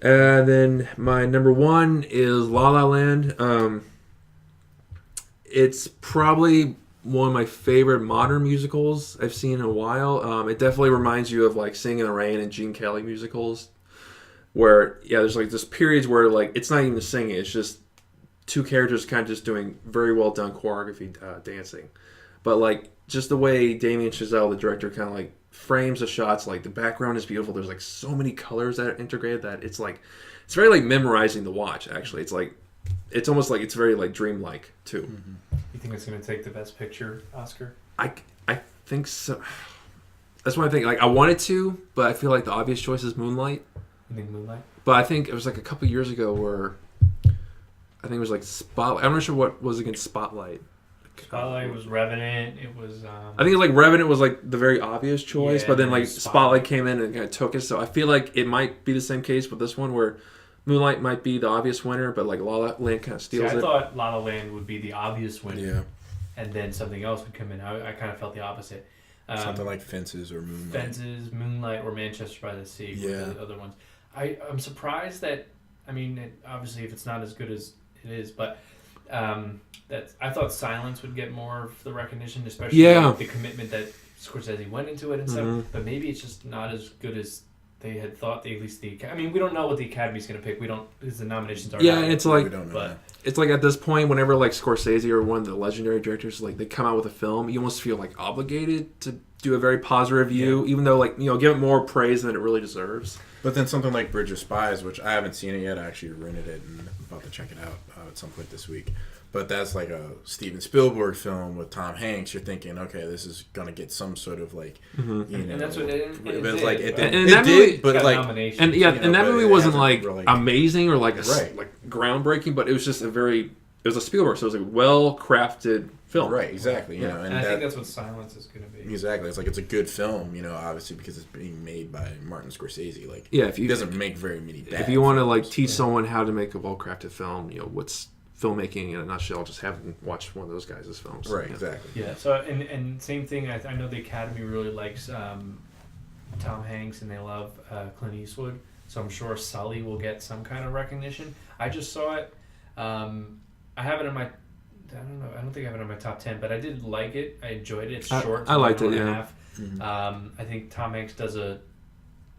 that. And then my number 1 is La La Land. It's probably one of my favorite modern musicals I've seen in a while. It definitely reminds you of Singing in the Rain and Gene Kelly musicals, where there's this periods where it's not even singing, it's just two characters kind of just doing very well done choreography, dancing, but just the way Damien Chazelle, the director, kind of frames the shots, the background is beautiful. There's so many colors that are integrated that it's very memorizing to watch. Actually, it's almost it's very dreamlike too. You think it's going to take the Best Picture Oscar? I think so. That's what I think. I wanted to, but I feel the obvious choice is Moonlight. You think Moonlight? But I think it was a couple years ago where I think it was Spotlight. I'm not sure what was against Spotlight. Spotlight was Revenant. It was. I think Revenant was the very obvious choice, but then Spotlight came in and kind of took it. So I feel it might be the same case with this one where Moonlight might be the obvious winner, but like La La Land kind of steals I it. thought La La Land would be the obvious winner. Yeah. And then something else would come in. I kind of felt the opposite. Something like Fences or Moonlight, or Manchester by the Sea. Yeah. Were the other ones. I'm surprised that. I mean, obviously, if it's not as good as it is, but that I thought Silence would get more of the recognition, especially with the commitment that Scorsese went into it and stuff. But maybe it's just not as good as they had thought. At least I mean, we don't know what the Academy's going to pick. We don't, because the nominations are. Yeah, and it's like, we don't know that. It's like at this point, whenever like Scorsese or one of the legendary directors, like they come out with a film, you almost feel like obligated to do a very positive review, even though like give it more praise than it really deserves. But then something like Bridge of Spies, which I haven't seen it yet, I actually rented it and I'm about to check it out at some point this week. But that's like a Steven Spielberg film with Tom Hanks. You're thinking, okay, this is gonna get some sort of like, and that's what it did. But like, and that movie wasn't like amazing or like like groundbreaking, but it was just it was a Spielberg, so it was a well crafted film. Right, exactly. And I think that's what Silence is going to be. Exactly. It's like it's a good film, obviously because it's being made by Martin Scorsese. Like, he doesn't make very many bad If you want to like films. teach someone how to make a well crafted film, what's filmmaking in a nutshell, just haven't watched one of those guys' films. Right, exactly. Yeah, so and same thing, I know the Academy really likes Tom Hanks and they love Clint Eastwood, so I'm sure Sully will get some kind of recognition. I just saw it. I have it in my, I don't think I have it in my top 10, but I did like it. I enjoyed it. It's short. I liked it, half. I think Tom Hanks does a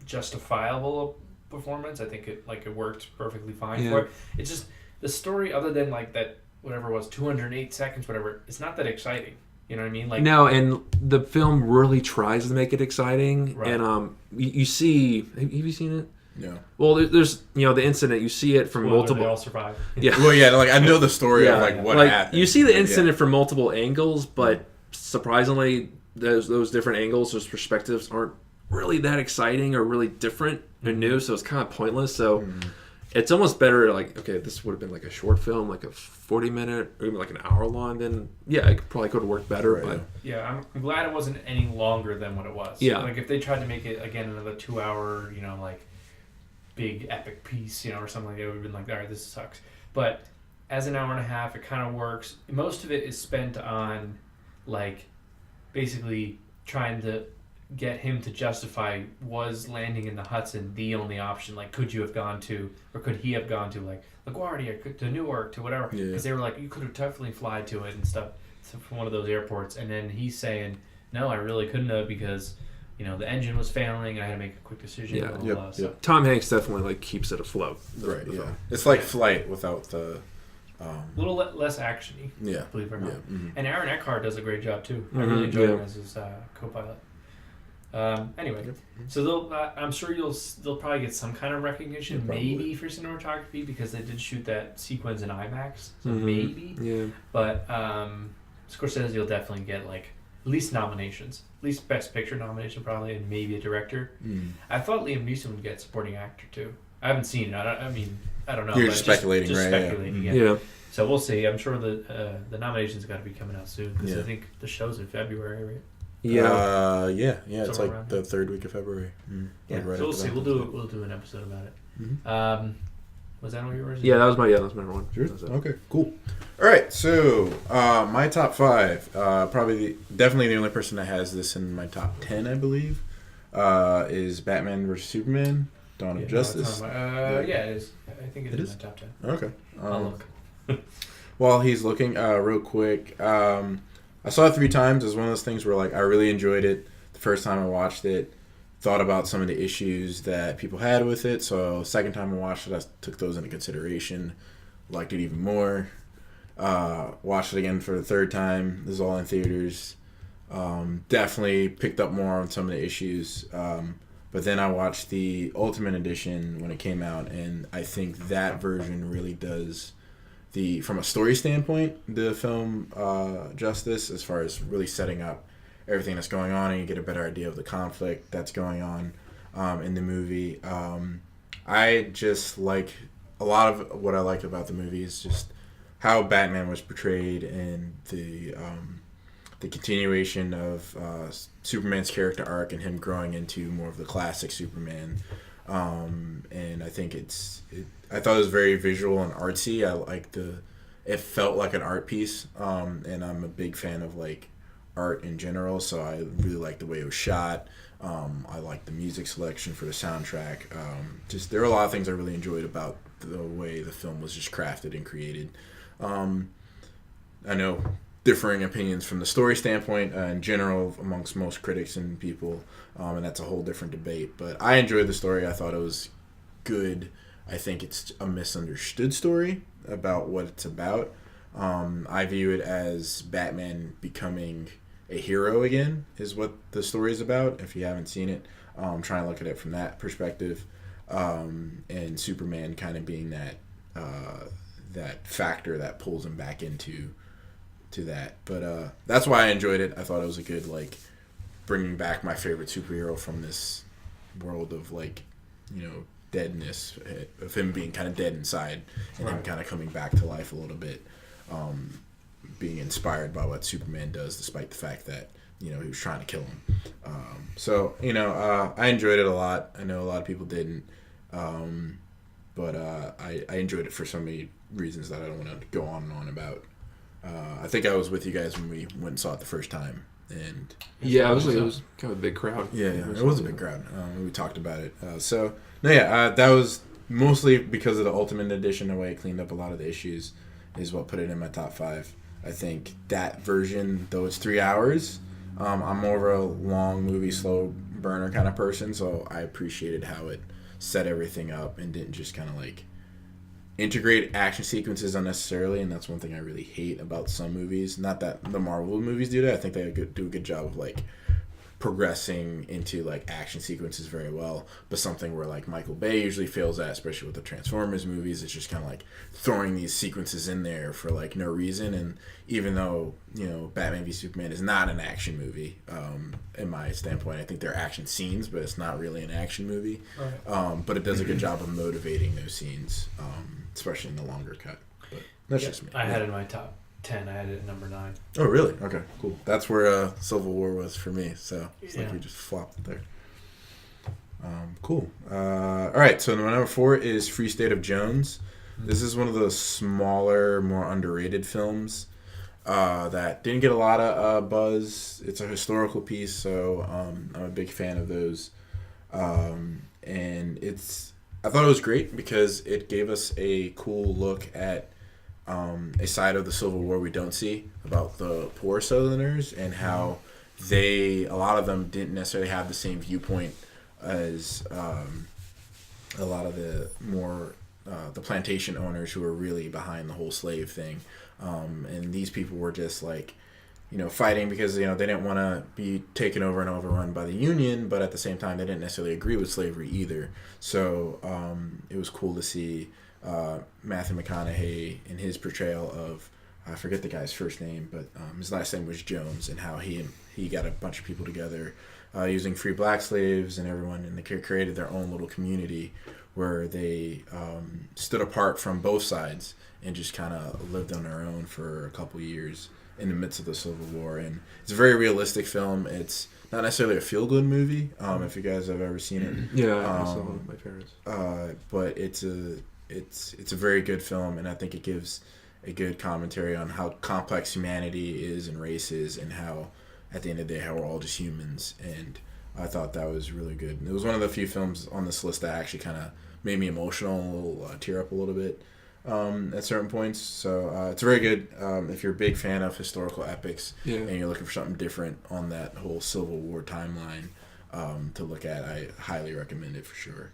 justifiable performance. I think it worked perfectly fine for it. It's just the story, other than like that, whatever it was, 208 seconds, whatever, it's not that exciting. You know what I mean? Like, no, and the film really tries to make it exciting. Right. And you see, have you seen it? No. Well, there's the incident. You see it from multiple. They all survive. Yeah. Well, yeah. Like I know the story of like what happened. You see the incident from multiple angles, but surprisingly, those different angles, those perspectives aren't really that exciting or really different or new. So it's kind of pointless. So it's almost better. Like, okay, this would have been like a short film, like a 40-minute or even like an hour long. Then it probably could have worked better. Right. But yeah, I'm glad it wasn't any longer than what it was. Yeah. Like if they tried to make it again another 2-hour, like big epic piece, or something like that, it would have been like, all right, this sucks. But as an hour and a half, it kind of works. Most of it is spent on like basically trying to get him to justify, was landing in the Hudson the only option? Like, could you have gone to, or could he have gone to like LaGuardia, to Newark, to whatever? Because they were like, you could have definitely flied to it and stuff from one of those airports. And then he's saying, no, I really couldn't have because the engine was failing. I had to make a quick decision. Yeah. Blah, blah, blah. Tom Hanks definitely like keeps it afloat. Right. Yeah. It's like Flight without the. A little less actiony. Yeah. Believe it or not. Yeah. Mm-hmm. And Aaron Eckhart does a great job too. I really enjoyed him as his co-pilot. Anyway, so I'm sure they'll probably get some kind of recognition, maybe for cinematography, because they did shoot that sequence in IMAX. So maybe. Yeah. But Scorsese will definitely get like at least nominations, at least Best Picture nomination probably, and maybe a director. I thought Liam Neeson would get supporting actor too. I haven't seen it. I don't know. You're just speculating, just right? Speculating, yeah. So we'll see. I'm sure the nominations got to be coming out soon because I think the show's in February, right? Yeah. Yeah. It's Somewhere like the third week of February. Yeah. Like right so we'll see. We'll do an episode about it. Was that one of yours? Yeah, that was my number one. Sure. Okay, cool. All right, so my top 5, definitely the only person that has this in my top 10, I believe, is Batman vs Superman: Dawn of Justice. It is. I think it is in my top 10. Okay. I'll look. While he's looking, real quick, I saw it 3 times. It was one of those things where like I really enjoyed it the first time I watched it. Thought about some of the issues that people had with it. So second time I watched it, I took those into consideration. Liked it even more. Watched it again for the third time. This is all in theaters. Definitely picked up more on some of the issues. But then I watched the Ultimate Edition when it came out, and I think that version really does from a story standpoint, the film justice, as far as really setting up everything that's going on, and you get a better idea of the conflict that's going on in the movie. I just like a lot of what I liked about the movie is just how Batman was portrayed and the continuation of Superman's character arc and him growing into more of the classic Superman. And I think I thought it was very visual and artsy. I like it felt like an art piece, and I'm a big fan of like art in general, so I really liked the way it was shot. I liked the music selection for the soundtrack. Just there were a lot of things I really enjoyed about the way the film was just crafted and created. I know differing opinions from the story standpoint in general amongst most critics and people, and that's a whole different debate. But I enjoyed the story. I thought it was good. I think it's a misunderstood story about what it's about. I view it as Batman becoming a hero again is what the story is about. If you haven't seen it, try and look at it from that perspective, and Superman kind of being that factor that pulls him back into that. But that's why I enjoyed it. I thought it was a good like bringing back my favorite superhero from this world of like deadness, of him being kind of dead inside and him kind of coming back to life a little bit. Being inspired by what Superman does, despite the fact that he was trying to kill him. So I enjoyed it a lot. I know a lot of people didn't, but I enjoyed it for so many reasons that I don't want to go on and on about. I think I was with you guys when we went and saw it the first time, and it was kind of a big crowd. Yeah, it was a big crowd. We talked about it. That was mostly because of the Ultimate Edition. The way it cleaned up a lot of the issues is what put it in my top 5. I think that version, though it's 3 hours, I'm more of a long movie, slow burner kind of person, so I appreciated how it set everything up and didn't just kind of like integrate action sequences unnecessarily, and that's one thing I really hate about some movies. Not that the Marvel movies do that. I think they do a good job of like progressing into like action sequences very well, but something where like Michael Bay usually fails at, especially with the Transformers movies, it's just kind of like throwing these sequences in there for like no reason. And even though Batman v Superman is not an action movie, in my standpoint, I think they're action scenes, but it's not really an action movie. Right. But it does a good job of motivating those scenes, especially in the longer cut. But that's just me. I had it in my top 10. I had it at number 9. Oh, really? Okay, cool. That's where Civil War was for me. So it's like we just flopped it there. Cool. All right. So my number 4 is Free State of Jones. This is one of the smaller, more underrated films that didn't get a lot of buzz. It's a historical piece, so I'm a big fan of those. And I thought it was great because it gave us a cool look at a side of the Civil War we don't see about the poor Southerners and how a lot of them didn't necessarily have the same viewpoint as a lot of the more the plantation owners who were really behind the whole slave thing. And these people were just like, fighting because, they didn't want to be taken over and overrun by the Union, but at the same time, they didn't necessarily agree with slavery either. So it was cool to see Matthew McConaughey in his portrayal of, I forget the guy's first name, but his last name was Jones, and how he got a bunch of people together using free black slaves and everyone, and they created their own little community where they stood apart from both sides and just kind of lived on their own for a couple years in the midst of the Civil War. And it's a very realistic film. It's not necessarily a feel-good movie, if you guys have ever seen it. Yeah, I saw it with my parents. But it's a very good film, and I think it gives a good commentary on how complex humanity is and race is, and how, at the end of the day, how we're all just humans. And I thought that was really good. And it was one of the few films on this list that actually kind of made me emotional, tear up a little bit at certain points. So it's very good if you're a big fan of historical epics and you're looking for something different on that whole Civil War timeline to look at. I highly recommend it for sure.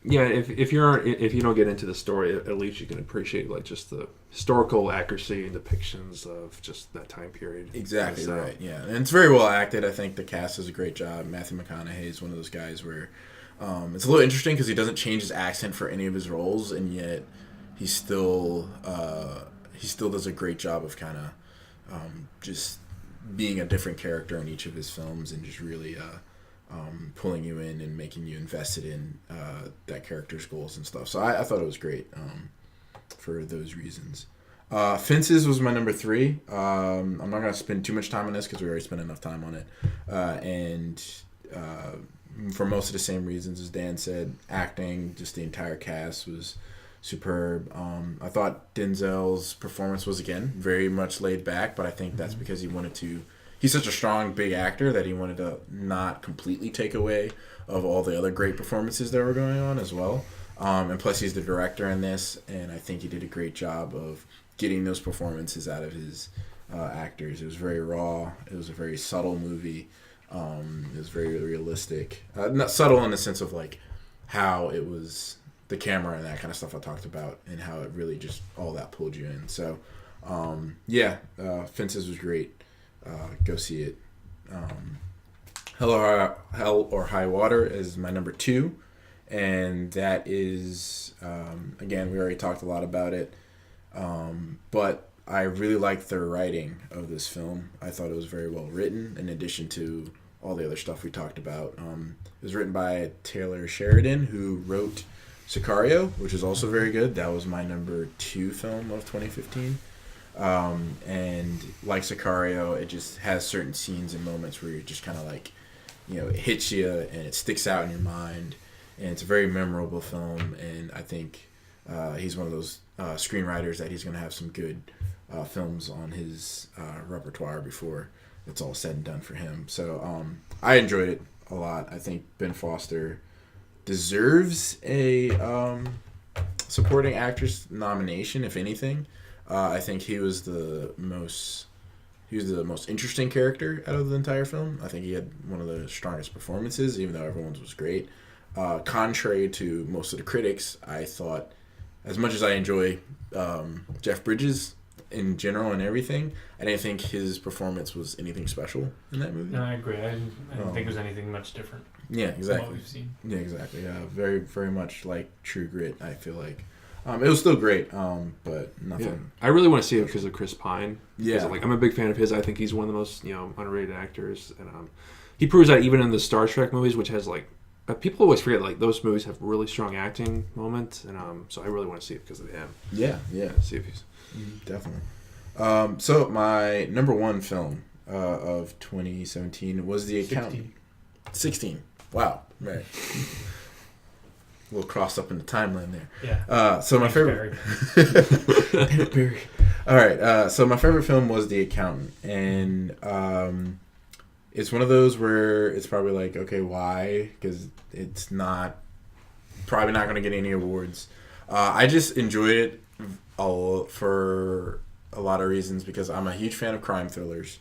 If you don't get into the story, at least you can appreciate like just the historical accuracy and depictions of just that time period. Exactly right. Yeah, and it's very well acted. I think the cast does a great job. Matthew McConaughey is one of those guys where it's a little interesting because he doesn't change his accent for any of his roles, and yet he still does a great job of kind of just being a different character in each of his films, and just really pulling you in and making you invested in that character's goals and stuff. So I thought it was great for those reasons. Fences was my number 3. I'm not going to spend too much time on this because we already spent enough time on it. And for most of the same reasons as Dan said. Acting, just the entire cast was superb. I thought Denzel's performance was, again, very much laid back, but I think that's because he wanted to. He's such a strong, big actor that he wanted to not completely take away of all the other great performances that were going on as well. And plus, he's the director in this, and I think he did a great job of getting those performances out of his actors. It was very raw. It was a very subtle movie. It was very realistic. Not subtle in the sense of like how it was the camera and that kind of stuff I talked about, and how it really just all that pulled you in. So, Fences was great. Go see it. Hell or High Water is my number 2, and that is again, we already talked a lot about it, but I really liked the writing of this film. I thought it was very well written, in addition to all the other stuff we talked about. It was written by Taylor Sheridan, who wrote Sicario, which is also very good. That was my number 2 film of 2015. And like Sicario, it just has certain scenes and moments where you're just kind of like, it hits you and it sticks out in your mind. And it's a very memorable film. And I think he's one of those screenwriters that he's going to have some good films on his repertoire before it's all said and done for him. So I enjoyed it a lot. I think Ben Foster deserves a supporting actress nomination, if anything. I think he was the most interesting character out of the entire film. I think he had one of the strongest performances, even though everyone's was great. Contrary to most of the critics, I thought, as much as I enjoy Jeff Bridges in general and everything, I didn't think his performance was anything special in that movie. No, I agree. I didn't think it was anything much different. Yeah, exactly. From what we've seen. Yeah, exactly. Yeah, very, very much like True Grit, I feel like. It was still great, but nothing. Yeah. I really want to see it because of Chris Pine. Yeah. I'm a big fan of his. I think he's one of the most underrated actors, and he proves that even in the Star Trek movies, which has people always forget those movies have really strong acting moments, and so I really want to see it because of him. Yeah. See if he's definitely. So my number 1 film of 2017 was The Accountant. 16. Wow. Right. A little crossed up in the timeline there. Yeah. So my favorite. Damn it, Barry. All right. So my favorite film was The Accountant, and it's one of those where it's probably like, okay, why? Because it's probably not going to get any awards. I just enjoyed it for a lot of reasons, because I'm a huge fan of crime thrillers.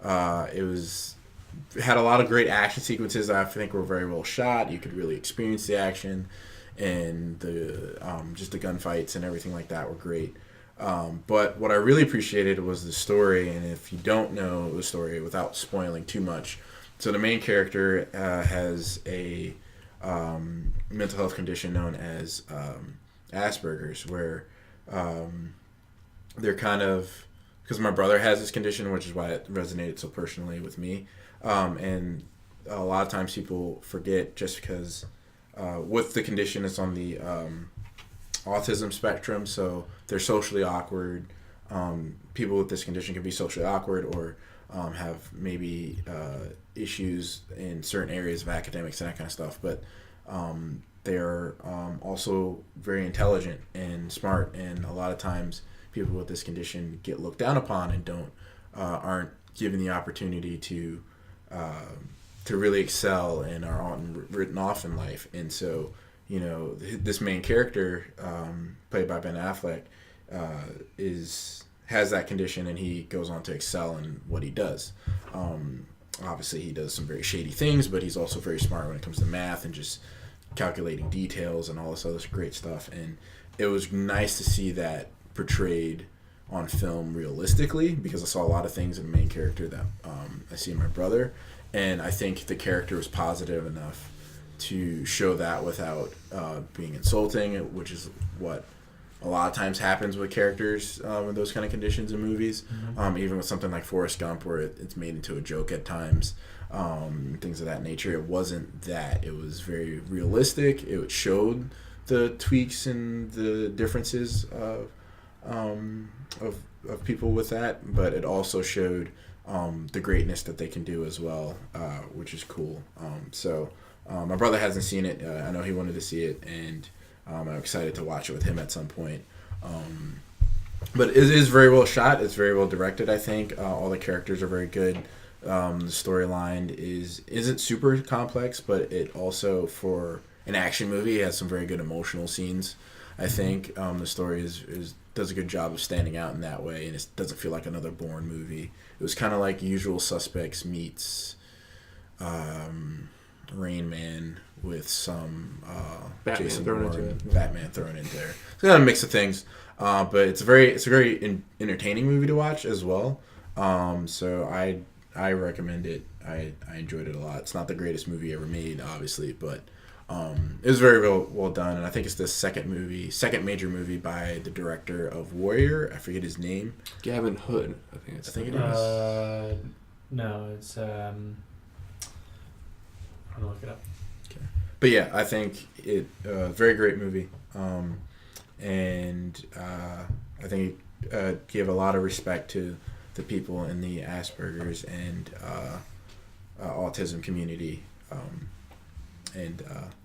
It had a lot of great action sequences that I think were very well shot. You could really experience the action, and the just the gunfights and everything like that were great. But what I really appreciated was the story, and if you don't know the story without spoiling too much, so the main character has a mental health condition known as Asperger's, where they're kind of, because my brother has this condition, which is why it resonated so personally with me. And a lot of times people forget, just because with the condition, it's on the autism spectrum, so they're socially awkward. People with this condition can be socially awkward, or have maybe issues in certain areas of academics and that kind of stuff. But they're also very intelligent and smart, and a lot of times people with this condition get looked down upon and aren't given the opportunity to really excel, and are often written off in life. And so, this main character, played by Ben Affleck, has that condition, and he goes on to excel in what he does. Obviously, he does some very shady things, but he's also very smart when it comes to math and just calculating details and all this other great stuff. And it was nice to see that portrayed on film realistically, because I saw a lot of things in the main character that I see in my brother, and I think the character was positive enough to show that without being insulting, which is what a lot of times happens with characters with those kind of conditions in movies. Mm-hmm. Even with something like Forrest Gump, where it's made into a joke at times, things of that nature. It wasn't that. It was very realistic. It showed the tweaks and the differences of people with that, but it also showed the greatness that they can do as well, which is cool. So My brother hasn't seen it. I know he wanted to see it, and I'm excited to watch it with him at some point. But it is very well shot. It's very well directed, I think. All the characters are very good. The storyline isn't super complex, but it also, for an action movie, has some very good emotional scenes. I think the story does a good job of standing out in that way, and it doesn't feel like another Bourne movie. It was kind of like Usual Suspects meets Rain Man with some Jason Bourne, Batman thrown in there. It's got a mix of things, but it's a very entertaining movie to watch as well. So I recommend it. I enjoyed it a lot. It's not the greatest movie ever made, obviously, but it was very well done. And I think it's the second major movie by the director of Warrior. I forget his name. Gavin Hood, I think it is. No, it's I'm gonna look it up. Okay. But yeah, I think it very great movie, and I think it gave a lot of respect to the people in the Asperger's and autism community,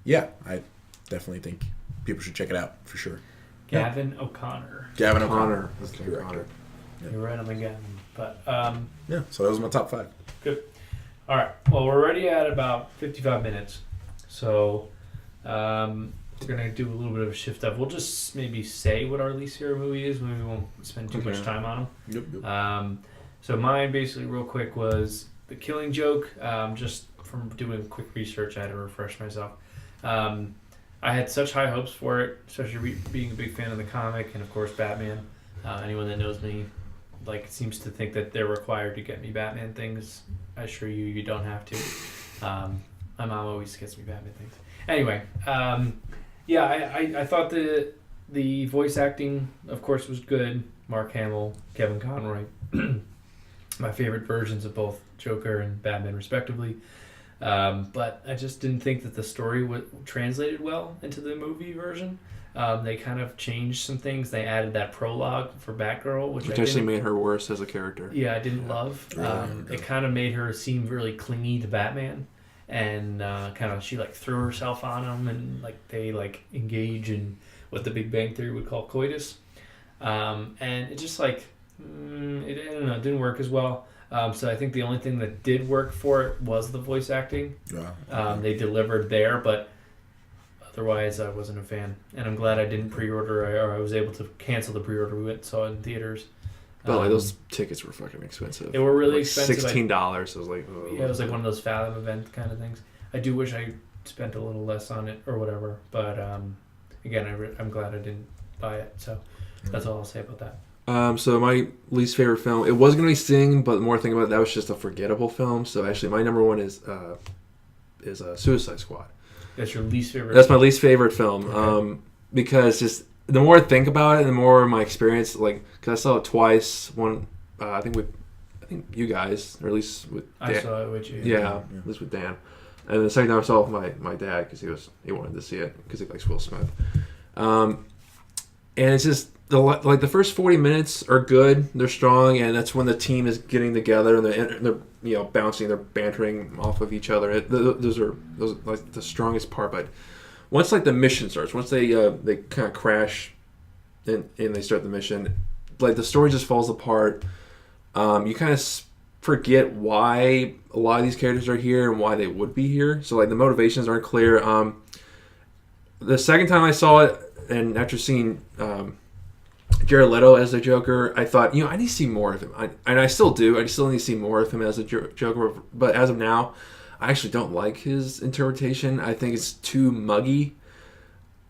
yeah, I definitely think people should check it out for sure. Gavin O'Connor. Gavin O'Connor. That's the director. Yeah. You're right, I'm again. But yeah, so that was my top 5. Good. All right. Well, we're already at about 55 minutes, so we're gonna do a little bit of a shift up. We'll just maybe say what our least favorite movie is. Maybe we won't spend too much time on them. Yep. So mine, basically, real quick, was The Killing Joke. Just from doing quick research, I had to refresh myself. I had such high hopes for it, especially being a big fan of the comic and, of course, Batman. Anyone that knows me seems to think that they're required to get me Batman things. I assure you, you don't have to. My mom always gets me Batman things. Anyway, I thought the voice acting, of course, was good. Mark Hamill, Kevin Conroy, my favorite versions of both Joker and Batman, respectively. But I just didn't think that the story translated well into the movie version. They kind of changed some things. They added that prologue for Batgirl, which actually made her worse as a character. Yeah, I didn't love. It kind of made her seem really clingy to Batman, and she threw herself on him, and they engage in what the Big Bang Theory would call coitus, and it just I don't know, it didn't work as well. So I think the only thing that did work for it was the voice acting. Yeah. Okay. They delivered there, but otherwise I wasn't a fan. And I'm glad I didn't pre-order, or I was able to cancel the pre-order. We went and saw it in theaters. But those tickets were fucking expensive. They were really expensive. $16. I was like, oh. Yeah, it was like one of those Fathom event kind of things. I do wish I spent a little less on it or whatever. But again, I'm glad I didn't buy it. So that's all I'll say about that. So my least favorite film, it was going to be Sing, but the more I think about it, that was just a forgettable film. So actually my number one is Suicide Squad. That's your least favorite? That's my least favorite film. Okay. Because just the more I think about it, the more my experience, because I saw it twice. One, I think you guys, or at least with Dan. I saw it with you. Yeah, at least with Dan. And the second time I saw it with my dad, because he wanted to see it, because he likes Will Smith. And it's just, the first 40 minutes are good, they're strong, and that's when the team is getting together and they're bouncing, they're bantering off of each other. Those are the strongest part. But once the mission starts, once they kind of crash and they start the mission, the story just falls apart. You kind of forget why a lot of these characters are here and why they would be here. So the motivations aren't clear. The second time I saw it, and after seeing Jared Leto as the Joker, I thought, I need to see more of him. And I still do. I still need to see more of him as a Joker. But as of now, I actually don't like his interpretation. I think it's too muggy.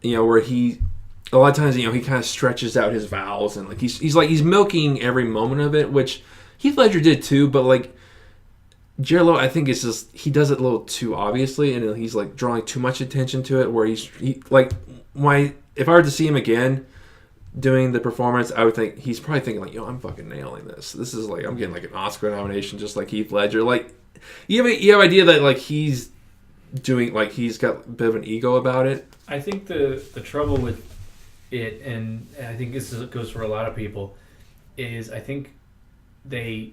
Where he, a lot of times, he kind of stretches out his vowels and he's milking every moment of it, which Heath Ledger did too. But Jared Leto, I think it's just he does it a little too obviously, and he's drawing too much attention to it. Where if I were to see him again doing the performance, I would think he's probably thinking I'm fucking nailing this. This is I'm getting an Oscar nomination just like Heath Ledger. You have idea that he's doing he's got a bit of an ego about it. I think the trouble with it, and I think this goes for a lot of people, is I think they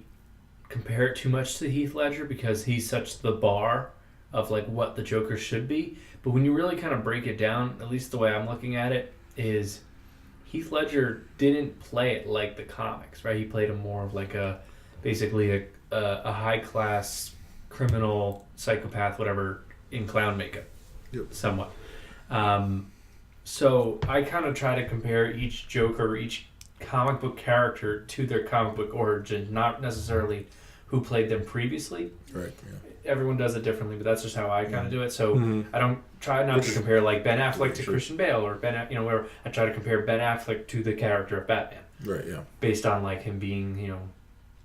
compare it too much to Heath Ledger because he's such the bar of like what the Joker should be. But when you really kind of break it down, at least the way I'm looking at it, is Heath Ledger didn't play it like the comics, right? He played him more of like basically a high class criminal, psychopath, whatever, in clown makeup, somewhat. So I kind of try to compare each Joker, each comic book character to their comic book origin, not necessarily who played them previously. Right. Yeah. Everyone does it differently, but that's just how I kind of do it. So I don't try not to compare like Ben Affleck to Christian Bale or whatever. I try to compare Ben Affleck to the character of Batman. Right. Yeah. Based on like him being,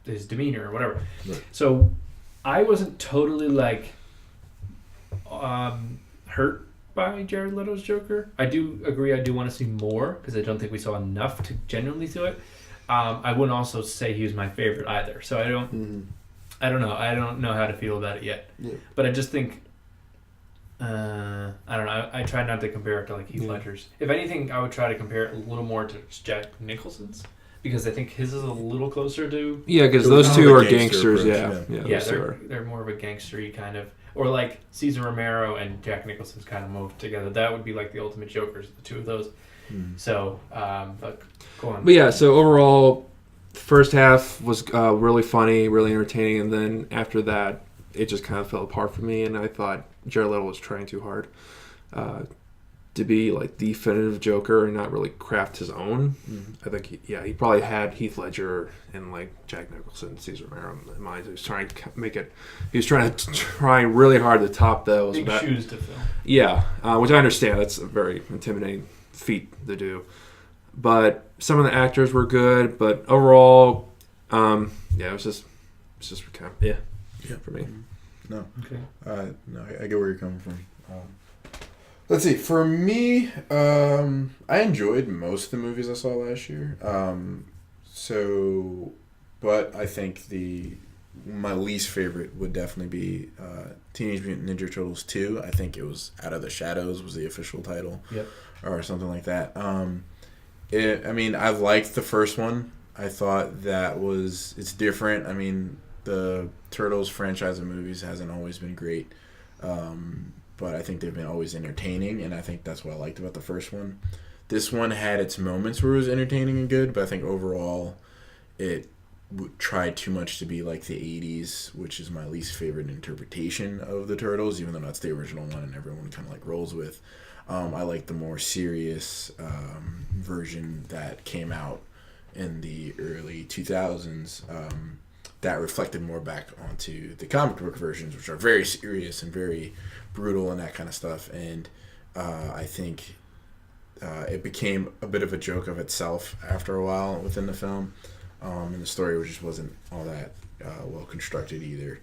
his demeanor or whatever. Right. So I wasn't totally like hurt by Jared Leto's Joker. I do agree. I do want to see more because I don't think we saw enough to genuinely do it. I wouldn't also say he was my favorite either. So I don't know. I don't know how to feel about it yet. Yeah. But I just think, I don't know. I try not to compare it to like Heath Ledger's. If anything, I would try to compare it a little more to Jack Nicholson's because I think his is a little closer to. Yeah, because those two are gangsters. Yeah, they're more of a gangstery kind of. Or like Cesar Romero and Jack Nicholson's kind of moved together. That would be like the ultimate Jokers, the two of those. So, but go on. But yeah, so overall, the first half was really funny, really entertaining, and then after that, it just kind of fell apart for me, and I thought Jared Leto was trying too hard to be like the definitive Joker and not really craft his own. I think he probably had Heath Ledger and like Jack Nicholson, Cesar Romero in mind. He was trying to make it. He was trying really hard to top those. Big shoes to fill. Yeah, which I understand. That's a very intimidating feat to do. But some of the actors were good. But overall, it was just kind of for me. No. Okay. No, I get where you're coming from. Let's see. For me, I enjoyed most of the movies I saw last year. But I think my least favorite would definitely be Teenage Mutant Ninja Turtles 2. I think it was Out of the Shadows was the official title, or something like that. I liked the first one. I thought it's different. I mean, the Turtles franchise of movies hasn't always been great. But I think they've been always entertaining, and I think that's what I liked about the first one. This one had its moments where it was entertaining and good, but I think overall it tried too much to be like the 80s, which is my least favorite interpretation of the Turtles, even though that's the original one and everyone kind of like rolls with. I like the more serious version that came out in the early 2000s that reflected more back onto the comic book versions, which are very serious and very brutal and that kind of stuff. And I think it became a bit of a joke of itself after a while within the film. And the story just wasn't all that well constructed either.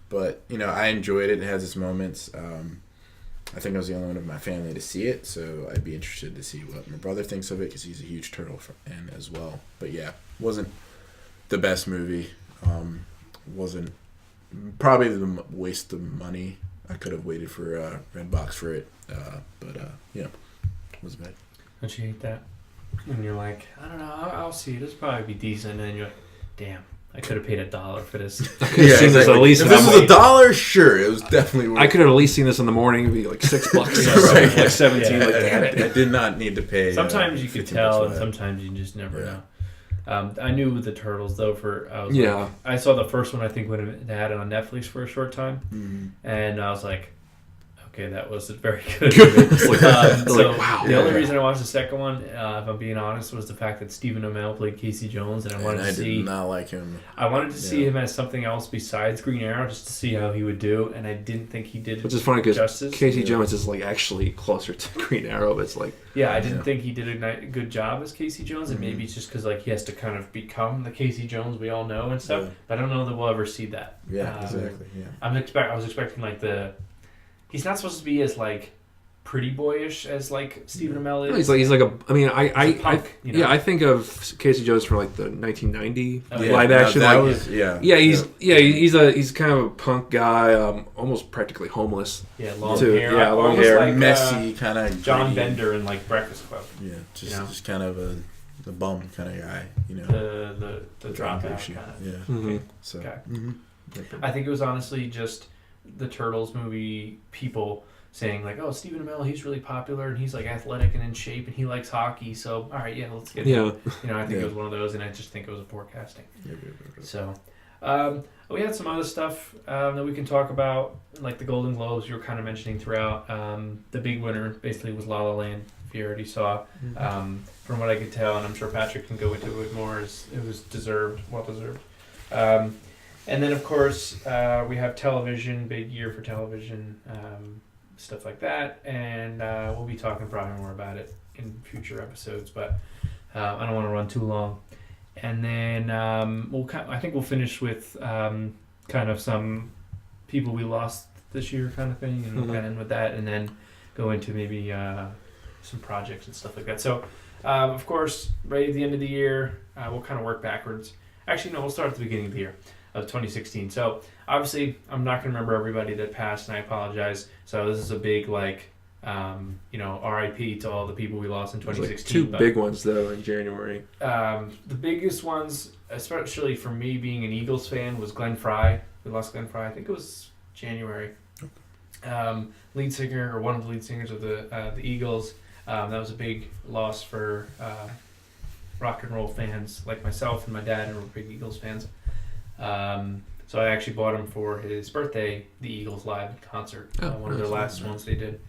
But, I enjoyed it. It has its moments. I think I was the only one of my family to see it, so I'd be interested to see what my brother thinks of it because he's a huge Turtle fan as well. But yeah, wasn't the best movie. Wasn't probably the waste of money. I could have waited for Redbox for it, but it was bad. Don't you hate that? And you're like, I don't know, I'll see. This will probably be decent. And then you're like, damn, I could have paid $1 for this. This at least if this was $1, sure, it was definitely worth it. I could have at least seen this in the morning. It'd be like $6. Right. Like 17. Yeah, like, damn it. I did not need to pay. Sometimes you could tell, and sometimes you just never know. I knew with the Turtles though. I saw the first one. I think when they had it on Netflix for a short time, and I was like, okay, that wasn't very good. Wow. The only reason I watched the second one, if I'm being honest, was the fact that Stephen Amell played Casey Jones, and I did not like him. I wanted to see him as something else besides Green Arrow, just to see how he would do, and I didn't think he did. Which is funny because Casey Jones is like actually closer to Green Arrow. But it's like I didn't think he did a good job as Casey Jones, and maybe it's just because like he has to kind of become the Casey Jones we all know and stuff. But I don't know that we'll ever see that. Yeah, exactly. Yeah, I was expecting like he's not supposed to be as like pretty boyish as like Stephen Amell is. No, he's like a. I mean, punk, I think of Casey Jones from like the 1990 live action. He's kind of a punk guy, almost practically homeless. Yeah, long hair. Yeah, long hair, like, messy kind of. John Bender in like Breakfast Club. Yeah, just kind of the bum kind of guy, The dropout kind of. Yeah. Mm-hmm. So. Okay. I think it was honestly just the Turtles movie people saying like, oh, Stephen Amell, he's really popular and he's like athletic and in shape and he likes hockey, so all right, yeah, let's get him. I think it was one of those, and I just think it was a poor casting. So we had some other stuff that we can talk about, like the Golden Globes you were kind of mentioning throughout. The big winner basically was La La Land, if you already saw. From what I could tell, and I'm sure Patrick can go into it more, it was well deserved. And then of course we have television, big year for television. Stuff like that, and we'll be talking probably more about it in future episodes, but I don't want to run too long. And then I think we'll finish with kind of some people we lost this year kind of thing, and we'll kind of end with that, and then go into maybe some projects and stuff like that. So of course, right at the end of the year, we'll kind of work backwards. Actually, no, we'll start at the beginning of the year of 2016. So obviously I'm not going to remember everybody that passed, and I apologize. So this is a big RIP to all the people we lost in 2016. Like two big ones though in January. The biggest ones, especially for me being an Eagles fan, was Glenn Frey. We lost Glenn Frey. I think it was January. Lead singer, or one of the lead singers of the Eagles. That was a big loss for rock and roll fans like myself and my dad, and we're big Eagles fans. So I actually bought him for his birthday, the Eagles live concert, one of their last ones they did.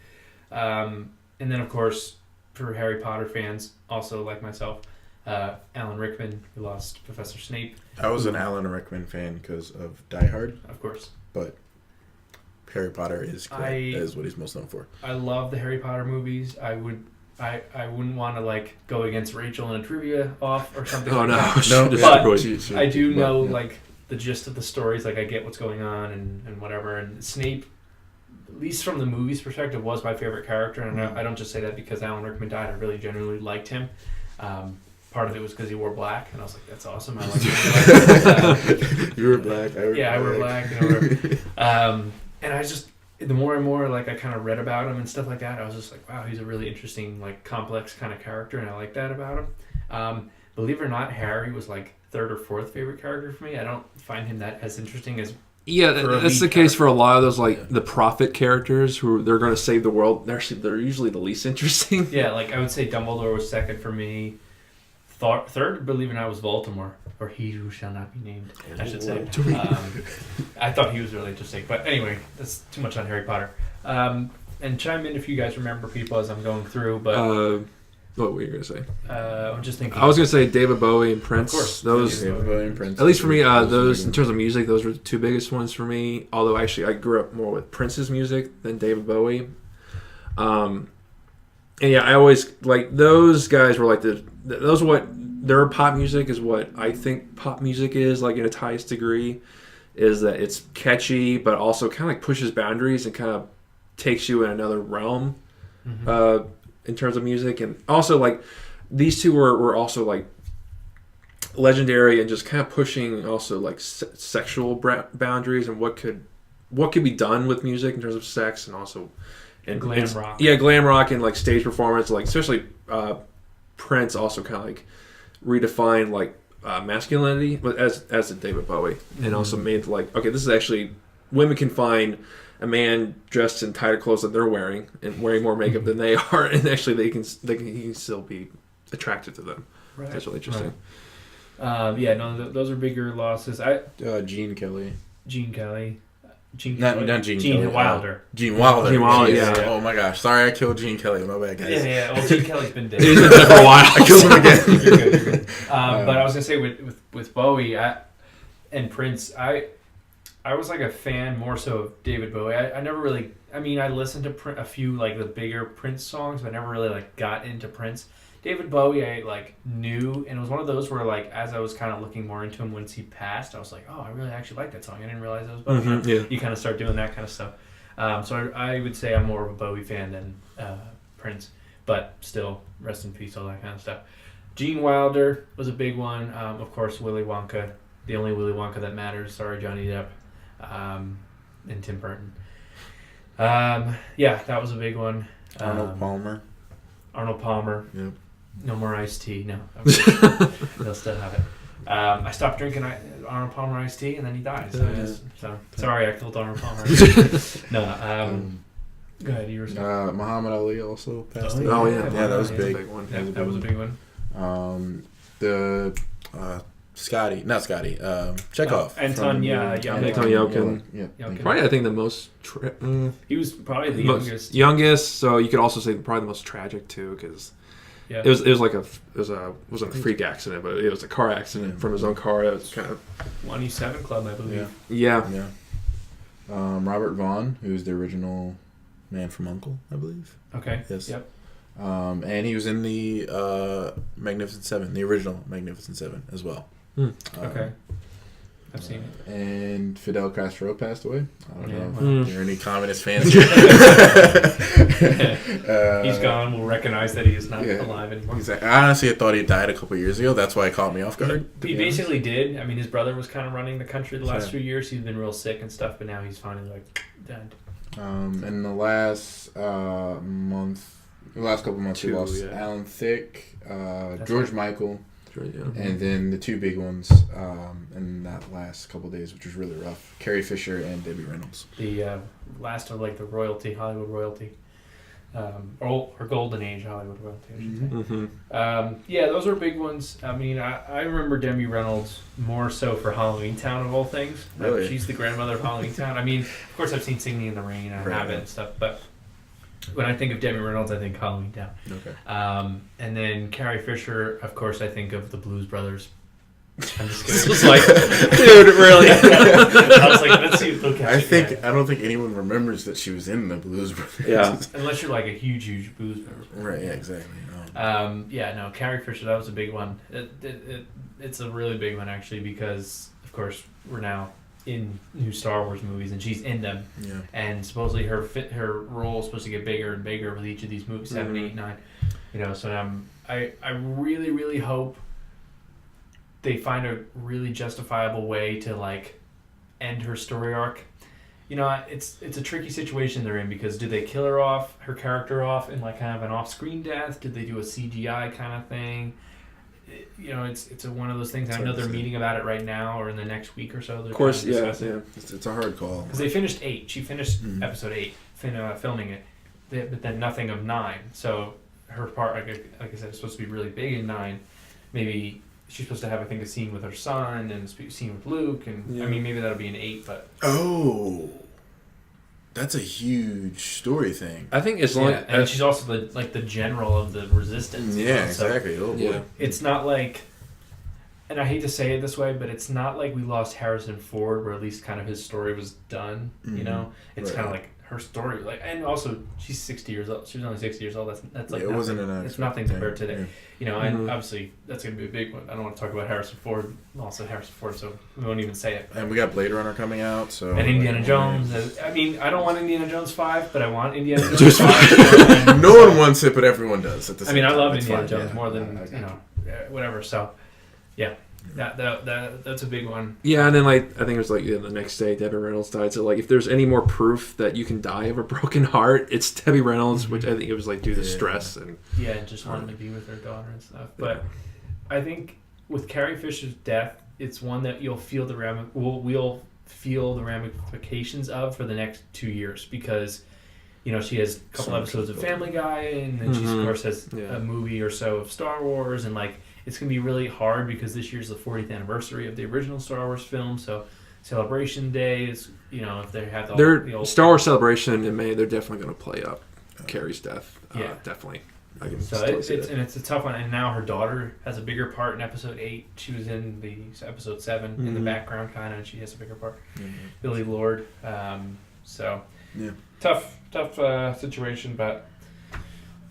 And then, of course, for Harry Potter fans, also like myself, Alan Rickman, who lost Professor Snape. I was an Alan Rickman fan because of Die Hard. Of course. But Harry Potter is correct. That is what he's most known for. I love the Harry Potter movies. I wouldn't want to go against Rachel in a trivia off or something. Oh, like no. But I do know the gist of the stories. I get what's going on and whatever. And Snape, at least from the movie's perspective, was my favorite character. And I don't just say that because Alan Rickman died. I really genuinely liked him. Part of it was because he wore black, and I was like, "That's awesome." I like him. You were black. I wore black. And I just, the more and more I kind of read about him and stuff like that, I was just like, wow, he's a really interesting, complex kind of character, and I like that about him. Believe it or not, Harry was third or fourth favorite character for me. I don't find him that as interesting as. Yeah, that's the case for a lot of those the prophet characters who they're going to save the world. They're usually the least interesting. Yeah, I would say Dumbledore was second for me. Third, believe it or not, was Voldemort, or He Who Shall Not Be Named, I should say. I thought he was really interesting, but anyway, that's too much on Harry Potter. And chime in if you guys remember people as I'm going through. But what were you gonna say? I'm just thinking. I was gonna say David Bowie and Prince. Of course, those. David Bowie and Prince. At least for me, those in terms of music, those were the two biggest ones for me. Although actually, I grew up more with Prince's music than David Bowie. And yeah, I always those guys were their pop music is what I think pop music is in its highest degree, is that it's catchy but also kind of pushes boundaries and kind of takes you in another realm in terms of music. And also these two were also legendary and just kind of pushing also sexual boundaries and what could be done with music in terms of sex and also glam rock. Yeah, glam rock and stage performance, especially Prince also kind of redefined masculinity as did David Bowie, and also made okay, this is actually, women can find a man dressed in tighter clothes that they're wearing and wearing more makeup than they are, and actually he can still be attracted to them. Right. That's really interesting. Right. Those are bigger losses. Gene Kelly. Not Gene Kelly. Wilder. Gene Wilder. Gene Wilder, yeah. Oh my gosh. Sorry I killed Gene Kelly. My bad, guys. Yeah. Well, Gene Kelly's been dead. He's been dead for a while. I killed him again. You're good. But I was going to say with Bowie and Prince, I was a fan more so of David Bowie. I never really... I mean, I listened to a few the bigger Prince songs, but I never really got into Prince. David Bowie, I knew, and it was one of those where as I was kind of looking more into him once he passed, I was like, oh, I really actually like that song. I didn't realize it was Bowie. Mm-hmm, yeah. You kind of start doing that kind of stuff. So I would say I'm more of a Bowie fan than Prince, but still, rest in peace, all that kind of stuff. Gene Wilder was a big one. Of course, Willy Wonka, the only Willy Wonka that matters. Sorry, Johnny Depp, and Tim Burton. That was a big one. Arnold Palmer. Yep. No more iced tea. No. They'll still have it. I stopped drinking Arnold Palmer iced tea, and then he died. So, so sorry, I killed Arnold Palmer. No. Go ahead. You were saying. Muhammad Ali also passed away. Oh yeah, that was big. Big one. Yeah, that was a big one. Chekhov. Anton Yelkin. Yeah. Probably, I think the most. He was probably the youngest. Youngest, so you could also say probably the most tragic too, because it was like wasn't a freak accident, but it was a car accident from his own car. It was kind of 1E7 Club, I believe. Yeah. Robert Vaughn, who was the original Man from U.N.C.L.E., I believe. Okay. Yes. Yep. And he was in the Magnificent Seven, the original Magnificent Seven as well. Okay. I've seen it. And Fidel Castro passed away. I don't know if there are any communist fans here. here. He's gone. We'll recognize that he is not alive anymore. Exactly. I honestly thought he died a couple years ago. That's why it caught me off guard. He basically did. I mean, his brother was kind of running the country the last few years. He's been real sick and stuff, but now he's finally dead. In the last couple months, we lost Alan Thicke, George Michael. And then the two big ones in that last couple of days, which was really rough: Carrie Fisher and Debbie Reynolds. The last of the royalty, Hollywood royalty, or golden age Hollywood royalty, I should say. Those are big ones. I mean, I remember Debbie Reynolds more so for Halloween Town of all things. Really? She's the grandmother of Halloween Town. I mean, of course, I've seen Singing in the Rain. I have it and stuff, but. When I think of Debbie Reynolds, I think Halloween Town. Okay. And then Carrie Fisher, of course, I think of the Blues Brothers. I'm just kidding. It was like, dude, really? I was like, let's see if they'll catch I don't think anyone remembers that she was in the Blues Brothers. Yeah. Unless you're like a huge Blues Brothers. Right, yeah, exactly. Carrie Fisher, that was a big one. It's a really big one, actually, because, of course, we're now in new Star Wars movies, and she's in them. Yeah. And supposedly her role is supposed to get bigger and bigger with each of these movies, 7, 8, 9. So I really, really hope they find a really justifiable way to end her story arc. It's a tricky situation they're in, because do they kill her character off in kind of an off-screen death? Did they do a CGI kind of thing? It's one of those things. I know they're meeting about it right now, or in the next week or so. Of course, yeah. It's a hard call. Because they finished 8. She finished episode 8, filming it, but then nothing of 9. So her part, like I said, is supposed to be really big in 9. Maybe she's supposed to have, I think, a scene with her son and a scene with Luke, and I mean, maybe that'll be in 8. But that's a huge story thing. I think as long and she's also the general of the resistance. Yeah, exactly. So, it's not like, and I hate to say it this way, but it's not like we lost Harrison Ford, where at least kind of his story was done. It's kind of like her story, and also she's 60 years old. She was only 60 years old. That's it wasn't it's nothing compared to today. And obviously that's going to be a big one. I don't want to talk about Harrison Ford, also Harrison Ford, so we won't even say it. And we got Blade Runner coming out, so and Indiana Jones. I mean, I don't want Indiana Jones 5, but I want Indiana Jones 5. No one wants it, but everyone does. At the same time. I love Indiana Jones more than whatever. So, yeah. That's a big one. Yeah, and then I think it was the next day Debbie Reynolds died. So if there's any more proof that you can die of a broken heart, it's Debbie Reynolds, which I think it was due to stress and just wanting to be with her daughter and stuff. But I think with Carrie Fisher's death, it's one that you'll feel we'll feel the ramifications of for the next 2 years, because she has a couple episodes of Family Guy, and then she of course has a movie or so of Star Wars, and it's going to be really hard because this year's the 40th anniversary of the original Star Wars film, so Celebration Day is, if they have the old Star Wars Celebration in May, they're definitely going to play up Carrie's death. Definitely. I can it's a tough one, and now her daughter has a bigger part in episode 8. She was in the episode 7 in the background kind of, and she has a bigger part. Billy Lord. Tough situation, but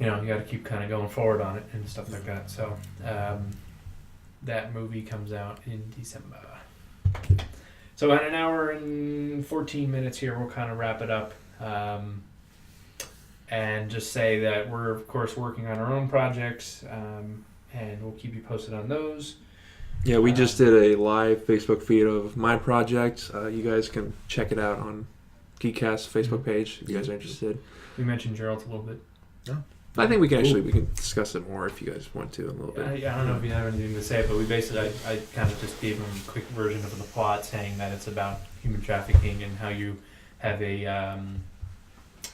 you got to keep kind of going forward on it and stuff like that. So that movie comes out in December. So in an hour and 14 minutes here, we'll kind of wrap it up. And just say that we're, of course, working on our own projects, and we'll keep you posted on those. Yeah, we just did a live Facebook feed of my project. You guys can check it out on Geekcast Facebook page if you guys are interested. We mentioned Gerald a little bit. I think we can discuss it more if you guys want to in a little bit. I don't know if you have anything to say, but we basically, I kind of just gave him a quick version of the plot, saying that it's about human trafficking and how you have a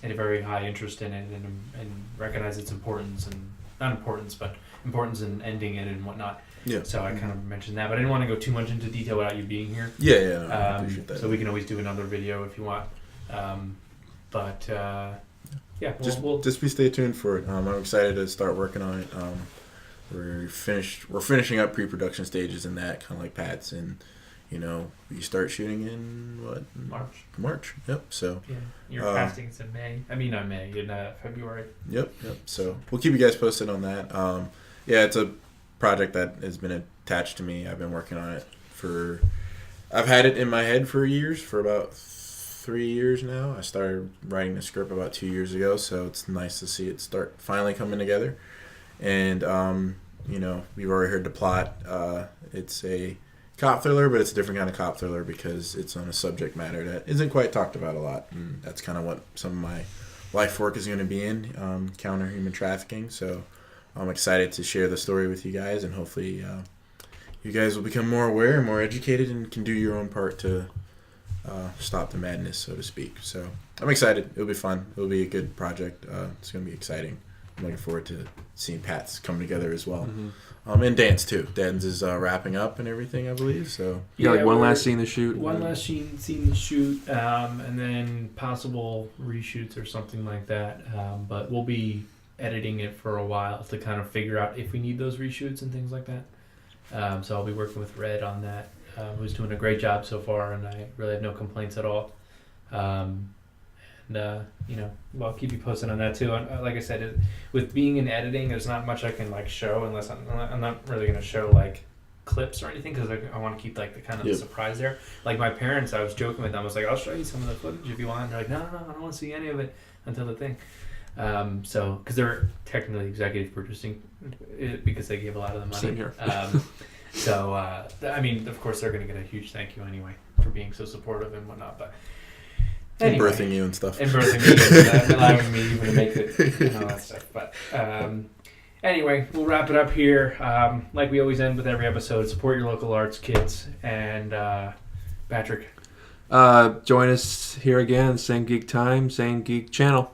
very high interest in it and recognize its importance and not importance, but importance in ending it and whatnot. Yeah. So I kind of mentioned that, but I didn't want to go too much into detail without you being here. Yeah, no, I appreciate that. So we can always do another video if you want. Yeah, just be stay tuned for it. I'm excited to start working on it. We're finishing up pre-production stages in that, kind of like Pat's, and we start shooting in March. Yep. So yeah, your casting's in May. I mean, not May, in February. Yep. So we'll keep you guys posted on that. Yeah, it's a project that has been attached to me. I've been working on it I've had it in my head for years, for about 3 years now. I started writing the script about 2 years ago, so it's nice to see it start finally coming together. And we've already heard the plot. It's a cop thriller, but it's a different kind of cop thriller because it's on a subject matter that isn't quite talked about a lot, and that's kind of what some of my life work is going to be in, counter human trafficking. So I'm excited to share the story with you guys, and hopefully you guys will become more aware and more educated and can do your own part to stop the madness, so to speak. So I'm excited. It'll be fun. It'll be a good project. It's going to be exciting. I'm looking forward to seeing Pat's come together as well. Mm-hmm. And Dan's too. Dan's is wrapping up and everything, I believe. So one last scene to shoot. One last scene to shoot, and then possible reshoots or something like that. But we'll be editing it for a while to kind of figure out if we need those reshoots and things like that. So I'll be working with Red on that, who's doing a great job so far, and I really have no complaints at all. I'll keep you posted on that too. And like I said, with being in editing, there's not much I can show unless I'm not really going to show clips or anything because I want to keep the kind of the surprise there. Like my parents, I was joking with them. I was like, I'll show you some of the footage if you want. And they're like, no, I don't want to see any of it until the thing. So because they're technically executive producing it because they gave a lot of the money. Same here. Of course, they're going to get a huge thank you anyway for being so supportive and whatnot. But anyway, and birthing you and stuff. And birthing me and allowing me even to make it and all that stuff. But anyway, we'll wrap it up here. Like we always end with every episode, support your local arts, kids. And Patrick. Join us here again, same geek time, same geek channel.